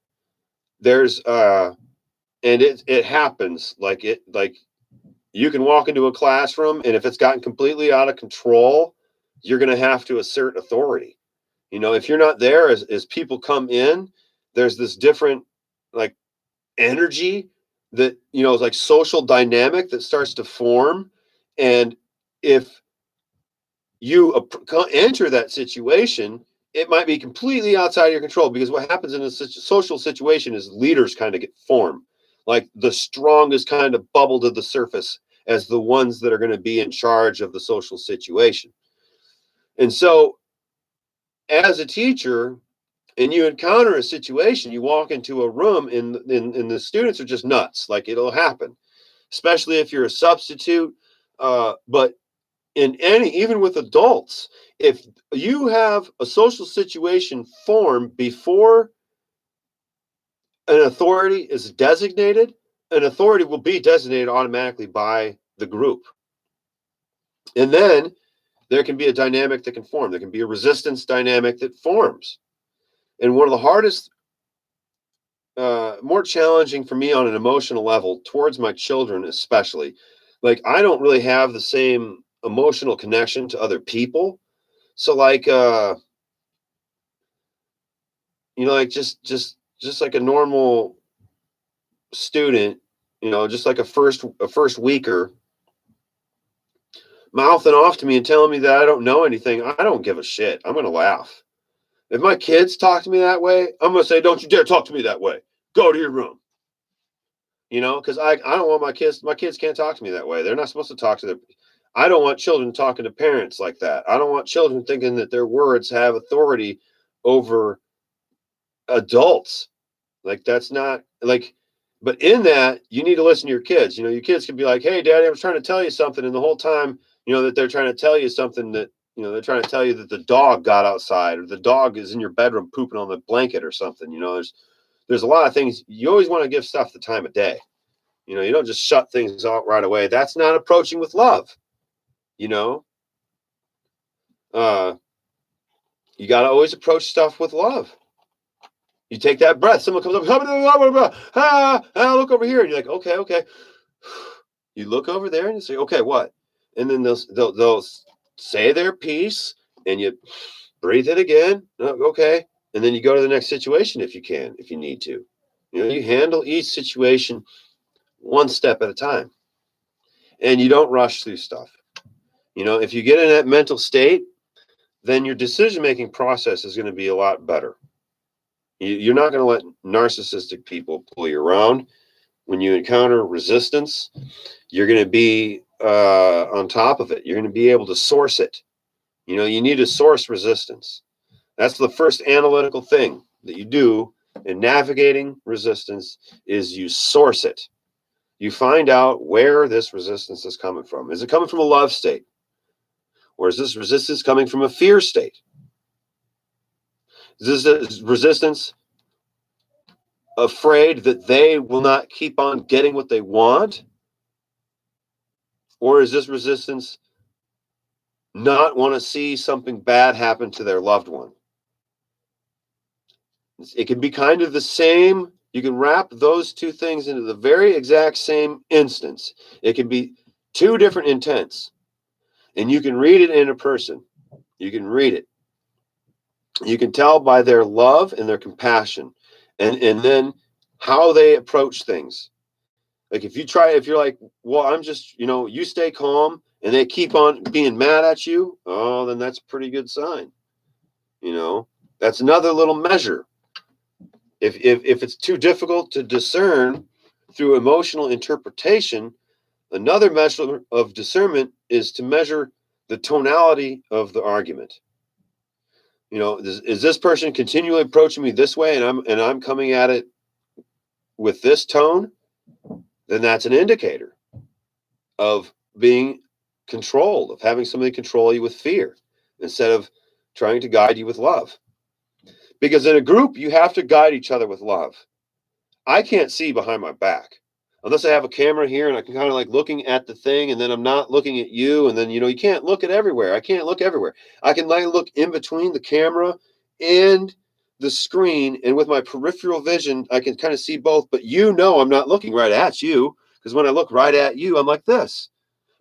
A: there's and it happens like you can walk into a classroom and if it's gotten completely out of control, you're going to have to assert authority. If you're not there as people come in, there's this different like energy that is like social dynamic that starts to form. And if you enter that situation, it might be completely outside of your control, because what happens in a social situation is leaders kind of get formed, like the strongest kind of bubble to the surface as the ones that are going to be in charge of the social situation. And so as a teacher, and you encounter a situation, you walk into a room and the students are just nuts. Like it'll happen, especially if you're a substitute. But even with adults, if you have a social situation form before an authority is designated, an authority will be designated automatically by the group. And then there can be a dynamic that can form. There can be a resistance dynamic that forms. And one of the hardest, more challenging for me on an emotional level towards my children, especially, like I don't really have the same emotional connection to other people. So like, like just like a normal student, just like a first weeker mouthing off to me and telling me that I don't know anything, I don't give a shit. I'm going to laugh. If my kids talk to me that way, I'm going to say, don't you dare talk to me that way. Go to your room. Because I don't want my kids can't talk to me that way. They're not supposed to talk to I don't want children talking to parents like that. I don't want children thinking that their words have authority over adults. Like that's not like, but in that, you need to listen to your kids. Your kids can be like, hey, daddy, I was trying to tell you something. And the whole time, that they're trying to tell you something that, they're trying to tell you that the dog got outside or the dog is in your bedroom pooping on the blanket or something. There's a lot of things. You always want to give stuff the time of day. You don't just shut things out right away. That's not approaching with love. You got to always approach stuff with love. You take that breath. Someone comes up, look over here. And you're like, okay. You look over there and you say, okay, what? And then they'll say their piece and you breathe it again. Okay. And then you go to the next situation if you need to. You handle each situation one step at a time. And you don't rush through stuff. If you get in that mental state then your decision-making process is going to be a lot better. You're not going to let narcissistic people pull you around. When you encounter resistance, you're going to be on top of it. You're going to be able to source it. You need to source resistance. That's the first analytical thing that you do in navigating resistance is you source it. You find out where this resistance is coming from. Is it coming from a love state? Or is this resistance coming from a fear state? Is this resistance afraid that they will not keep on getting what they want? Or is this resistance not want to see something bad happen to their loved one? It can be kind of the same. You can wrap those two things into the very exact same instance. It can be two different intents. And you can read it in a person. You can read it. You can tell by their love and their compassion. And then how they approach things. Like if you're like, well, I'm just, you stay calm and they keep on being mad at you, oh, then that's a pretty good sign. That's another little measure. If it's too difficult to discern through emotional interpretation, another measure of discernment is to measure the tonality of the argument. Is this person continually approaching me this way and I'm coming at it with this tone? Then that's an indicator of being controlled, of having somebody control you with fear instead of trying to guide you with love. Because in a group, you have to guide each other with love. I can't see behind my back unless I have a camera here and I can kind of like looking at the thing and then I'm not looking at you. And then, you can't look at everywhere. I can't look everywhere. I can like look in between the camera and the screen. And with my peripheral vision, I can kind of see both. But I'm not looking right at you because when I look right at you, I'm like this.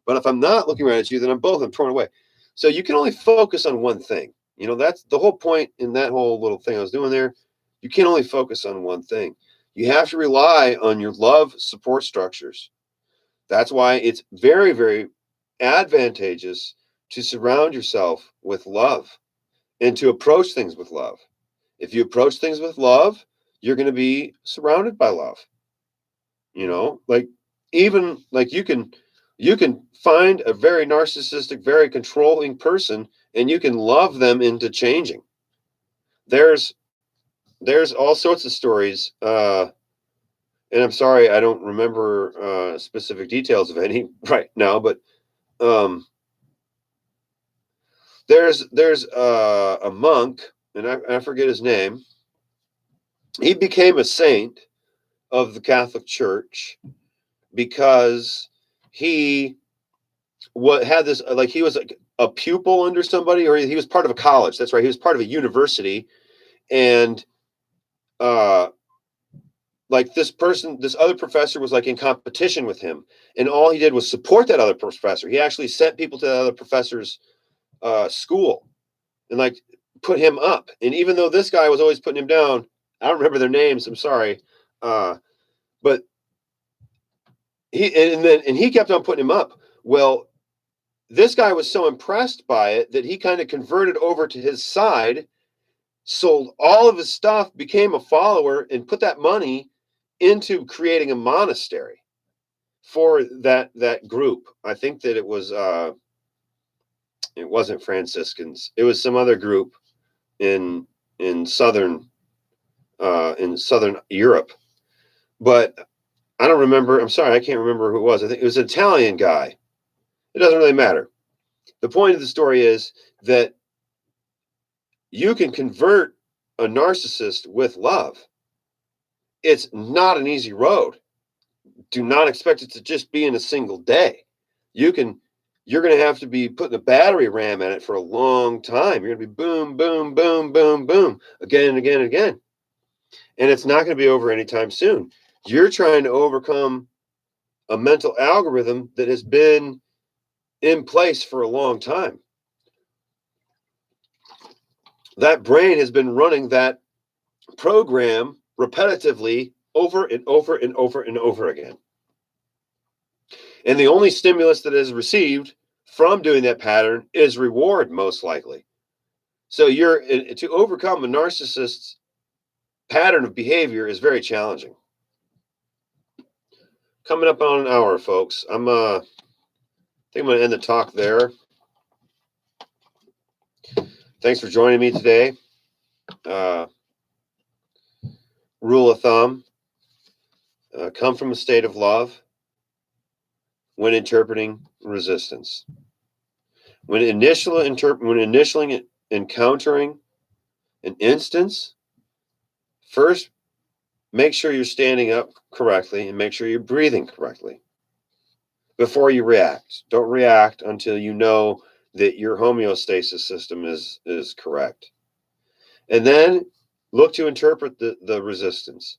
A: But if I'm not looking right at you, then I'm torn away. So you can only focus on one thing. That's the whole point in that whole little thing I was doing there. You can only focus on one thing. You have to rely on your love support structures. That's why it's very, very advantageous to surround yourself with love and to approach things with love. If you approach things with love, you're going to be surrounded by love. Like even like you can find a very narcissistic, very controlling person and you can love them into changing. There's all sorts of stories. And I'm sorry, I don't remember specific details of any right now, but there's a monk, and I forget his name. He became a saint of the Catholic Church because he had this, like he was a pupil under somebody, or he was part of a college. That's right. He was part of a university, and like this other professor was like in competition with him, and all he did was support that other professor. He actually sent people to the other professor's school and like put him up. And even though this guy was always putting him down, I don't remember their names. I'm sorry, but he kept on putting him up. Well, this guy was so impressed by it that he kind of converted over to his side, sold all of his stuff, became a follower, and put that money into creating a monastery for that group. I think that it wasn't Franciscans. It was some other group in southern Europe. But I don't remember. I'm sorry, I can't remember who it was. I think it was an Italian guy. It doesn't really matter. The point of the story is that you can convert a narcissist with love. It's not an easy road. Do not expect it to just be in a single day. You're going to have to be putting a battery ram in it for a long time. You're going to be boom, boom, boom, boom, boom, again and again and again. And it's not going to be over anytime soon. You're trying to overcome a mental algorithm that has been in place for a long time. That brain has been running that program repetitively over and over and over and over again. And the only stimulus that is received from doing that pattern is reward, most likely. So to overcome a narcissist's pattern of behavior is very challenging. Coming up on an hour, folks. I think I'm going to end the talk there. Thanks for joining me today. Rule of thumb: come from a state of love when interpreting resistance. When initially encountering an instance, first make sure you're standing up correctly and make sure you're breathing correctly before you react. Don't react until you know that your homeostasis system is correct. And then look to interpret the resistance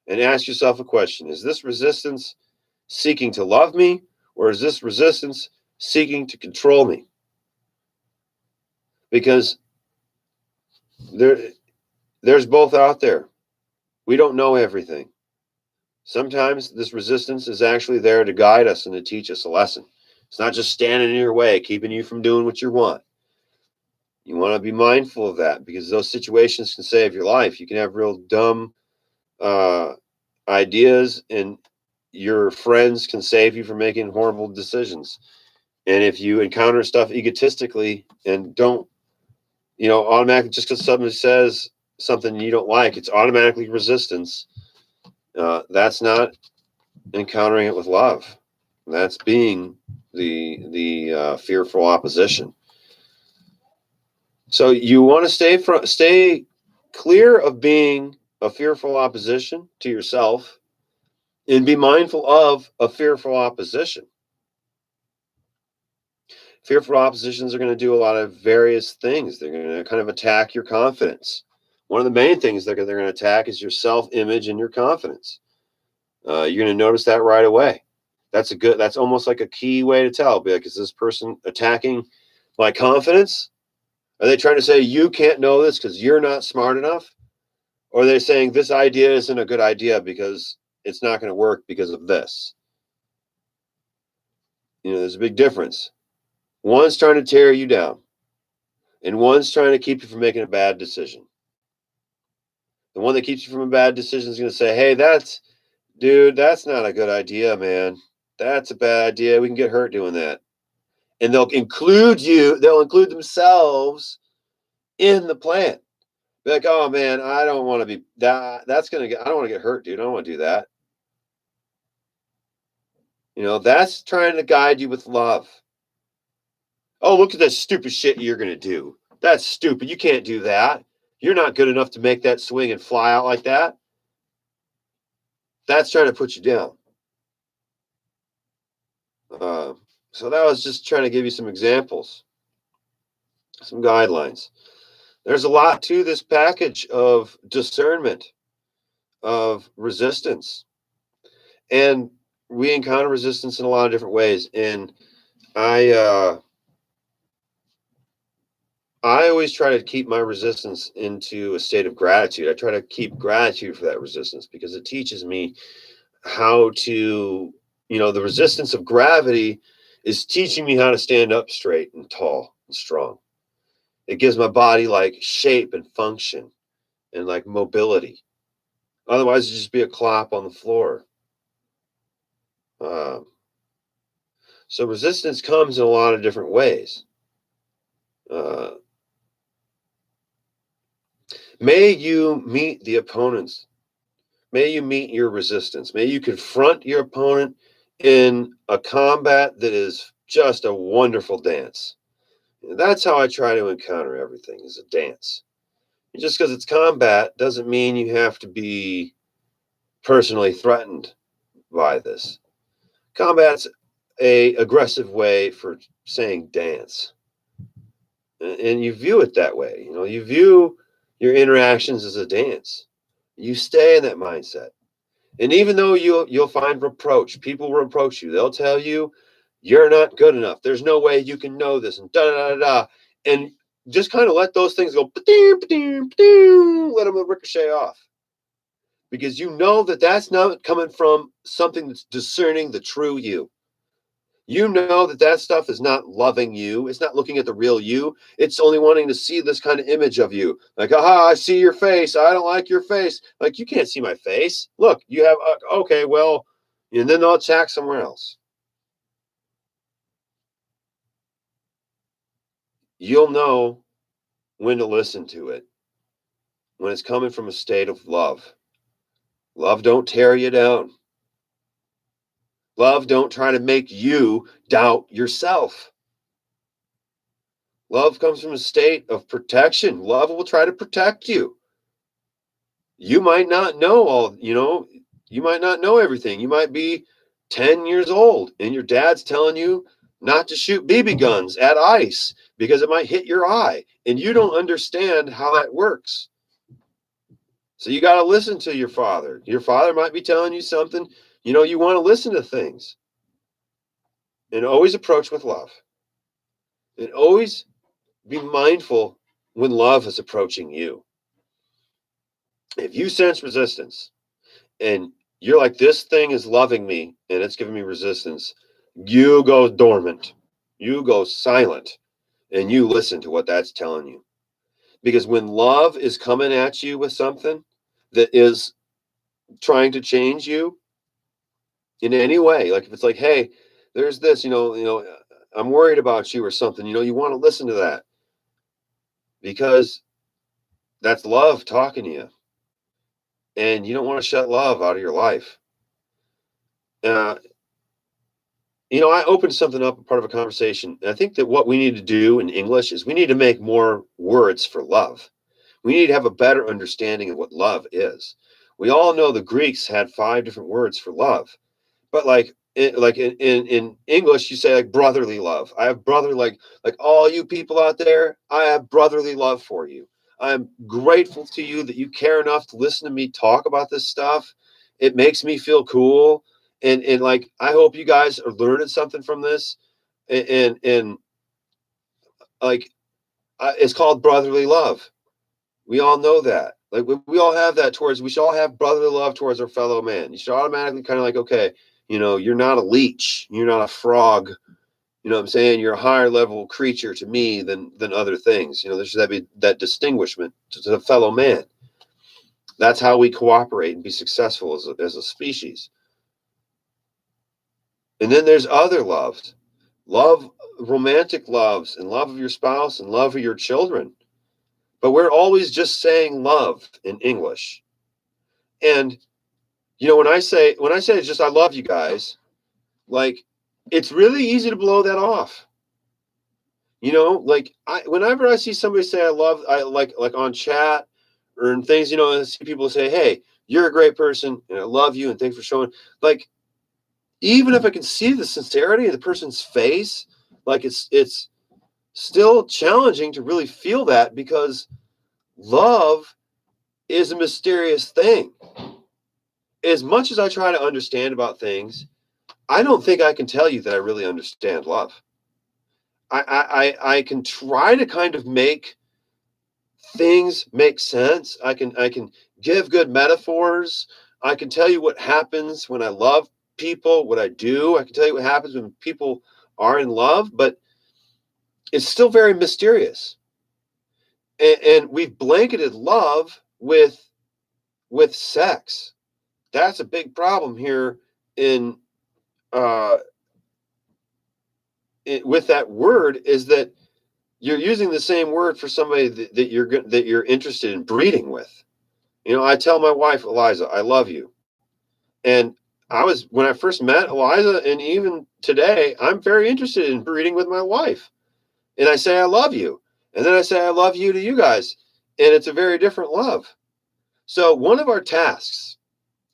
A: and ask yourself a question. Is this resistance seeking to love me, or is this resistance seeking to control me? Because there's both out there. We don't know everything. Sometimes this resistance is actually there to guide us and to teach us a lesson. It's not just standing in your way, keeping you from doing what you want. You want to be mindful of that, because those situations can save your life. You can have real dumb ideas, and your friends can save you from making horrible decisions. And if you encounter stuff egotistically and don't, automatically, just because somebody says something you don't like, it's automatically resistance. That's not encountering it with love. That's being the fearful opposition. So you want to stay clear of being a fearful opposition to yourself, and be mindful of a fearful opposition. Fearful oppositions are going to do a lot of various things. They're going to kind of attack your confidence. One of the main things they're going to attack is your self-image and your confidence. You're going to notice that right away. That's almost like a key way to tell. Like, is this person attacking my confidence? Are they trying to say you can't know this because you're not smart enough? Or are they saying this idea isn't a good idea because it's not going to work because of this? There's a big difference. One's trying to tear you down, and one's trying to keep you from making a bad decision. The one that keeps you from a bad decision is going to say, hey, that's not a good idea, man. That's a bad idea. We can get hurt doing that. And they'll include themselves in the plan. Be like, oh man, I don't want to be that. I don't want to get hurt, dude. I don't want to do that. That's trying to guide you with love. Oh, look at that stupid shit you're going to do. That's stupid. You can't do that. You're not good enough to make that swing and fly out like that. That's trying to put you down. So that was just trying to give you some examples, some guidelines. There's a lot to this package of discernment, of resistance. And we encounter resistance in a lot of different ways. And I always try to keep my resistance into a state of gratitude. I try to keep gratitude for that resistance, because it teaches me how to, the resistance of gravity is teaching me how to stand up straight and tall and strong. It gives my body like shape and function and like mobility. Otherwise, it'd just be a clop on the floor. So resistance comes in a lot of different ways. May you meet the opponents. May you meet your resistance. May you confront your opponent in a combat that is just a wonderful dance. That's how I try to encounter everything, is a dance. And just because it's combat doesn't mean you have to be personally threatened by this. Combat's a aggressive way for saying dance. And you view it that way. You view your interactions as a dance. You stay in that mindset. And even though you'll find reproach, people will reproach you. They'll tell you you're not good enough. There's no way you can know this, and da da da da. And just kind of let those things go. Let them ricochet off, because you know that that's not coming from something that's discerning the true you. You know that that stuff is not loving you. It's not looking at the real you. It's only wanting to see this kind of image of you. Like, aha, I see your face. I don't like your face. Like, you can't see my face. Look, you have, okay, well, and then they'll attack somewhere else. You'll know when to listen to it, when it's coming from a state of love. Love don't tear you down. Love don't try to make you doubt yourself. Love comes from a state of protection. Love will try to protect you. You might not know you might not know everything. You might be 10 years old and your dad's telling you not to shoot BB guns at ice because it might hit your eye and you don't understand how that works. So you got to listen to your father. Your father might be telling you something, you want to listen to things. And always approach with love. And always be mindful when love is approaching you. If you sense resistance and you're like, this thing is loving me and it's giving me resistance, you go dormant, you go silent, and you listen to what that's telling you. Because when love is coming at you with something that is trying to change you in any way, like if it's like, hey, there's this, I'm worried about you or something, you want to listen to that because that's love talking to you. And you don't want to shut love out of your life. Uh, I opened something up, part of a conversation. I think that what we need to do in English is we need to make more words for love. We need to have a better understanding of what love is. We all know the Greeks had 5 different words for love, but in English, you say like brotherly love. I have brother like all you people out there. I have brotherly love for you. I'm grateful to you that you care enough to listen to me talk about this stuff. It makes me feel cool, and like I hope you guys are learning something from this. And like it's called brotherly love. We all know that. Like we all have that towards. We should all have brotherly love towards our fellow man. You should automatically kind of like, okay, you're not a leech. You're not a frog. You know what I'm saying? You're a higher level creature to me than other things. There should be that distinguishment to the fellow man. That's how we cooperate and be successful as a species. And then there's other loves. Love, romantic loves, and love of your spouse and love of your children. But we're always just saying love in English. And when I say it's just I love you guys, like it's really easy to blow that off. Like whenever I see somebody say I like on chat or in things, I see people say, hey, you're a great person and I love you and thanks for showing, like, even if I can see the sincerity of the person's face, like it's still challenging to really feel that because love is a mysterious thing. As much as I try to understand about things, I don't think I can tell you that I really understand love. I can try to kind of make things make sense. I can give good metaphors. I can tell you what happens when I love people, what I do. I can tell you what happens when people are in love, but it's still very mysterious. And we've blanketed love with sex. That's a big problem here in with that word, is that you're using the same word for somebody that you're interested in breeding with. I tell my wife Eliza, I love you, and when I first met Eliza, and even today, I'm very interested in breeding with my wife, and I say I love you, and then I say I love you to you guys, and it's a very different love. So one of our tasks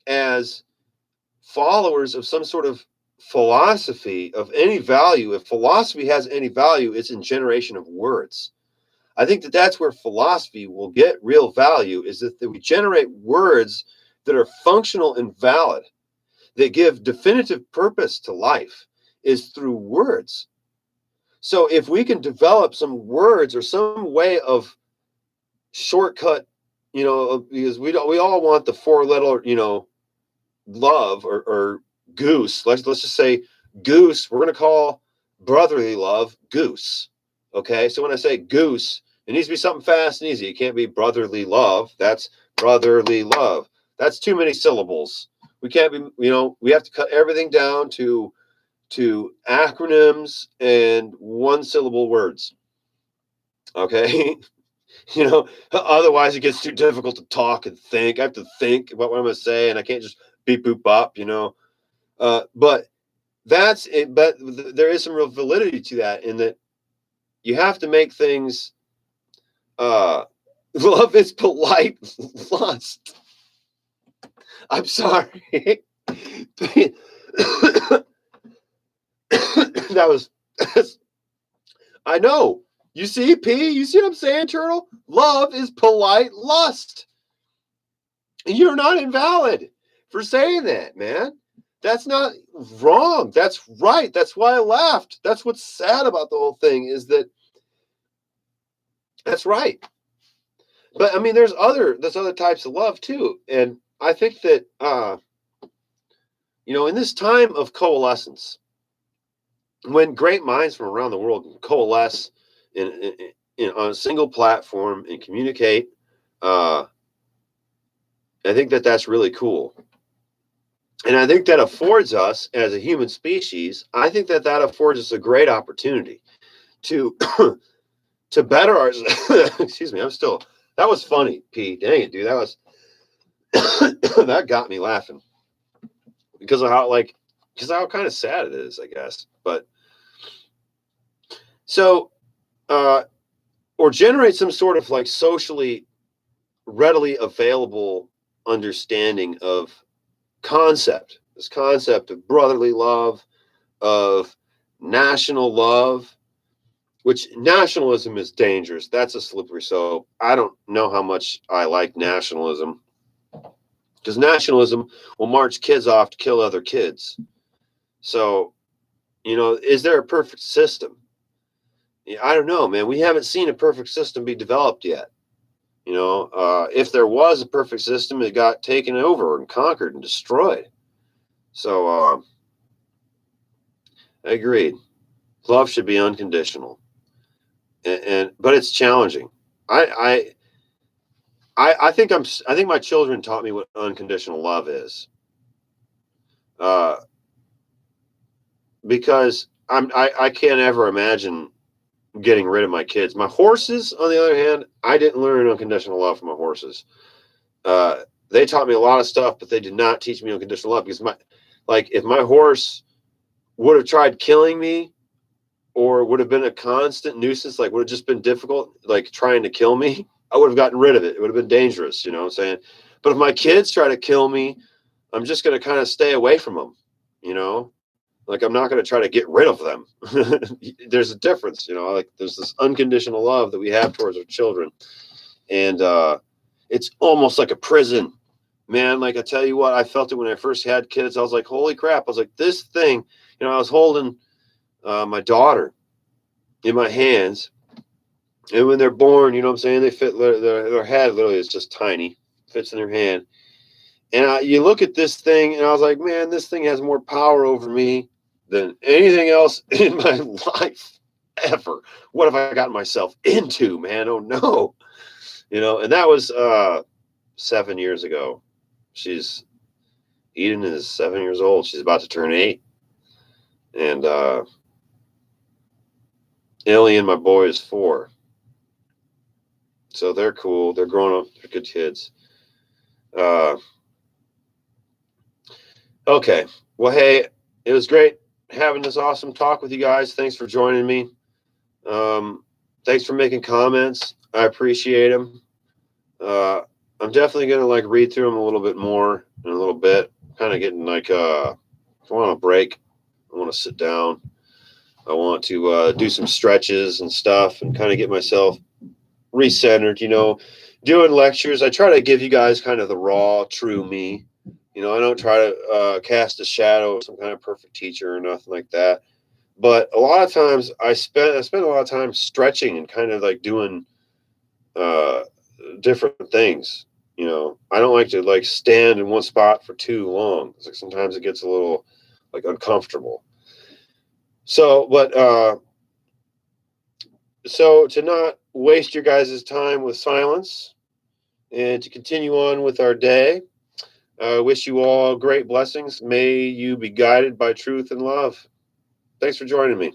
A: as followers of some sort of philosophy of any value, if philosophy has any value, it's in generation of words. I think that that's where philosophy will get real value, is that we generate words that are functional and valid, that give definitive purpose to life, is through words. So if we can develop some words or some way of shortcut, because we all want the 4-letter, love or goose. Let's just say Goose, we're going to call brotherly love goose. Okay. So when I say goose, it needs to be something fast and easy. It can't be brotherly love. That's brotherly love. That's too many syllables. We can't be, we have to cut everything down to acronyms and one syllable words. Okay. Otherwise it gets too difficult to talk and think. I have to think about what I'm going to say, and I can't just beep boop bop, but that's it. But there is some real validity to that, in that you have to make things, love is polite lust. I'm sorry. That was, I know. You see, P? You see what I'm saying, Turtle? Love is polite lust. You're not invalid for saying that, man. That's not wrong. That's right. That's why I laughed. That's what's sad about the whole thing, is that that's right. But I mean, there's other types of love too. And I think that, in this time of coalescence, when great minds from around the world can coalesce on a single platform and communicate, I think that that's really cool. And I think that affords us, as a human species, I think that affords us a great opportunity to to better ourselves. Excuse me, that was funny, P. Dang it, dude. That was that got me laughing because of how kind of sad it is, I guess. But so, or generate some sort of like socially readily available understanding of this concept of brotherly love, of national love, which nationalism is dangerous. That's a slippery slope. I don't know how much I like nationalism, because nationalism will march kids off to kill other kids. So, is there a perfect system? I don't know, man. We haven't seen a perfect system be developed yet. If there was a perfect system, it got taken over and conquered and destroyed. So, I agreed. Love should be unconditional, but it's challenging. I think my children taught me what unconditional love is, because I can't ever imagine getting rid of my kids. My horses, on the other hand, I didn't learn unconditional love from my horses. They taught me a lot of stuff, but they did not teach me unconditional love, because if my horse would have tried killing me, or would have been a constant nuisance, would have just been difficult, trying to kill me, I would have gotten rid of it. It would have been dangerous, you know what I'm saying? But if my kids try to kill me, I'm just going to kind of stay away from them, I'm not going to try to get rid of them. There's a difference, there's this unconditional love that we have towards our children. And it's almost like a prison, man. I tell you what, I felt it when I first had kids. I was like, holy crap. I was like, this thing, I was holding my daughter in my hands, and when they're born, you know what I'm saying, they fit, their head literally is just tiny, fits in their hand. And you look at this thing, and I was like, man, this thing has more power over me than anything else in my life ever. What have I gotten myself into, man? Oh no. And that was 7 years ago. Eden is 7 years old. She's about to turn 8. And Alien, my boy, is 4. So they're cool. They're grown up. They're good kids. Okay. Well, hey, it was great having this awesome talk with you guys. Thanks for joining me. Thanks for making comments. I appreciate them. I'm definitely going to read through them a little bit more in a little bit. Kind of getting I want a break. I want to sit down. I want to do some stretches and stuff and kind of get myself recentered. Doing lectures, I try to give you guys kind of the raw, true me. I don't try to cast a shadow of some kind of perfect teacher or nothing like that. But a lot of times I spend a lot of time stretching and kind of doing different things. I don't like to stand in one spot for too long. Sometimes it gets a little uncomfortable. So to not waste your guys' time with silence and to continue on with our day, I wish you all great blessings. May you be guided by truth and love. Thanks for joining me.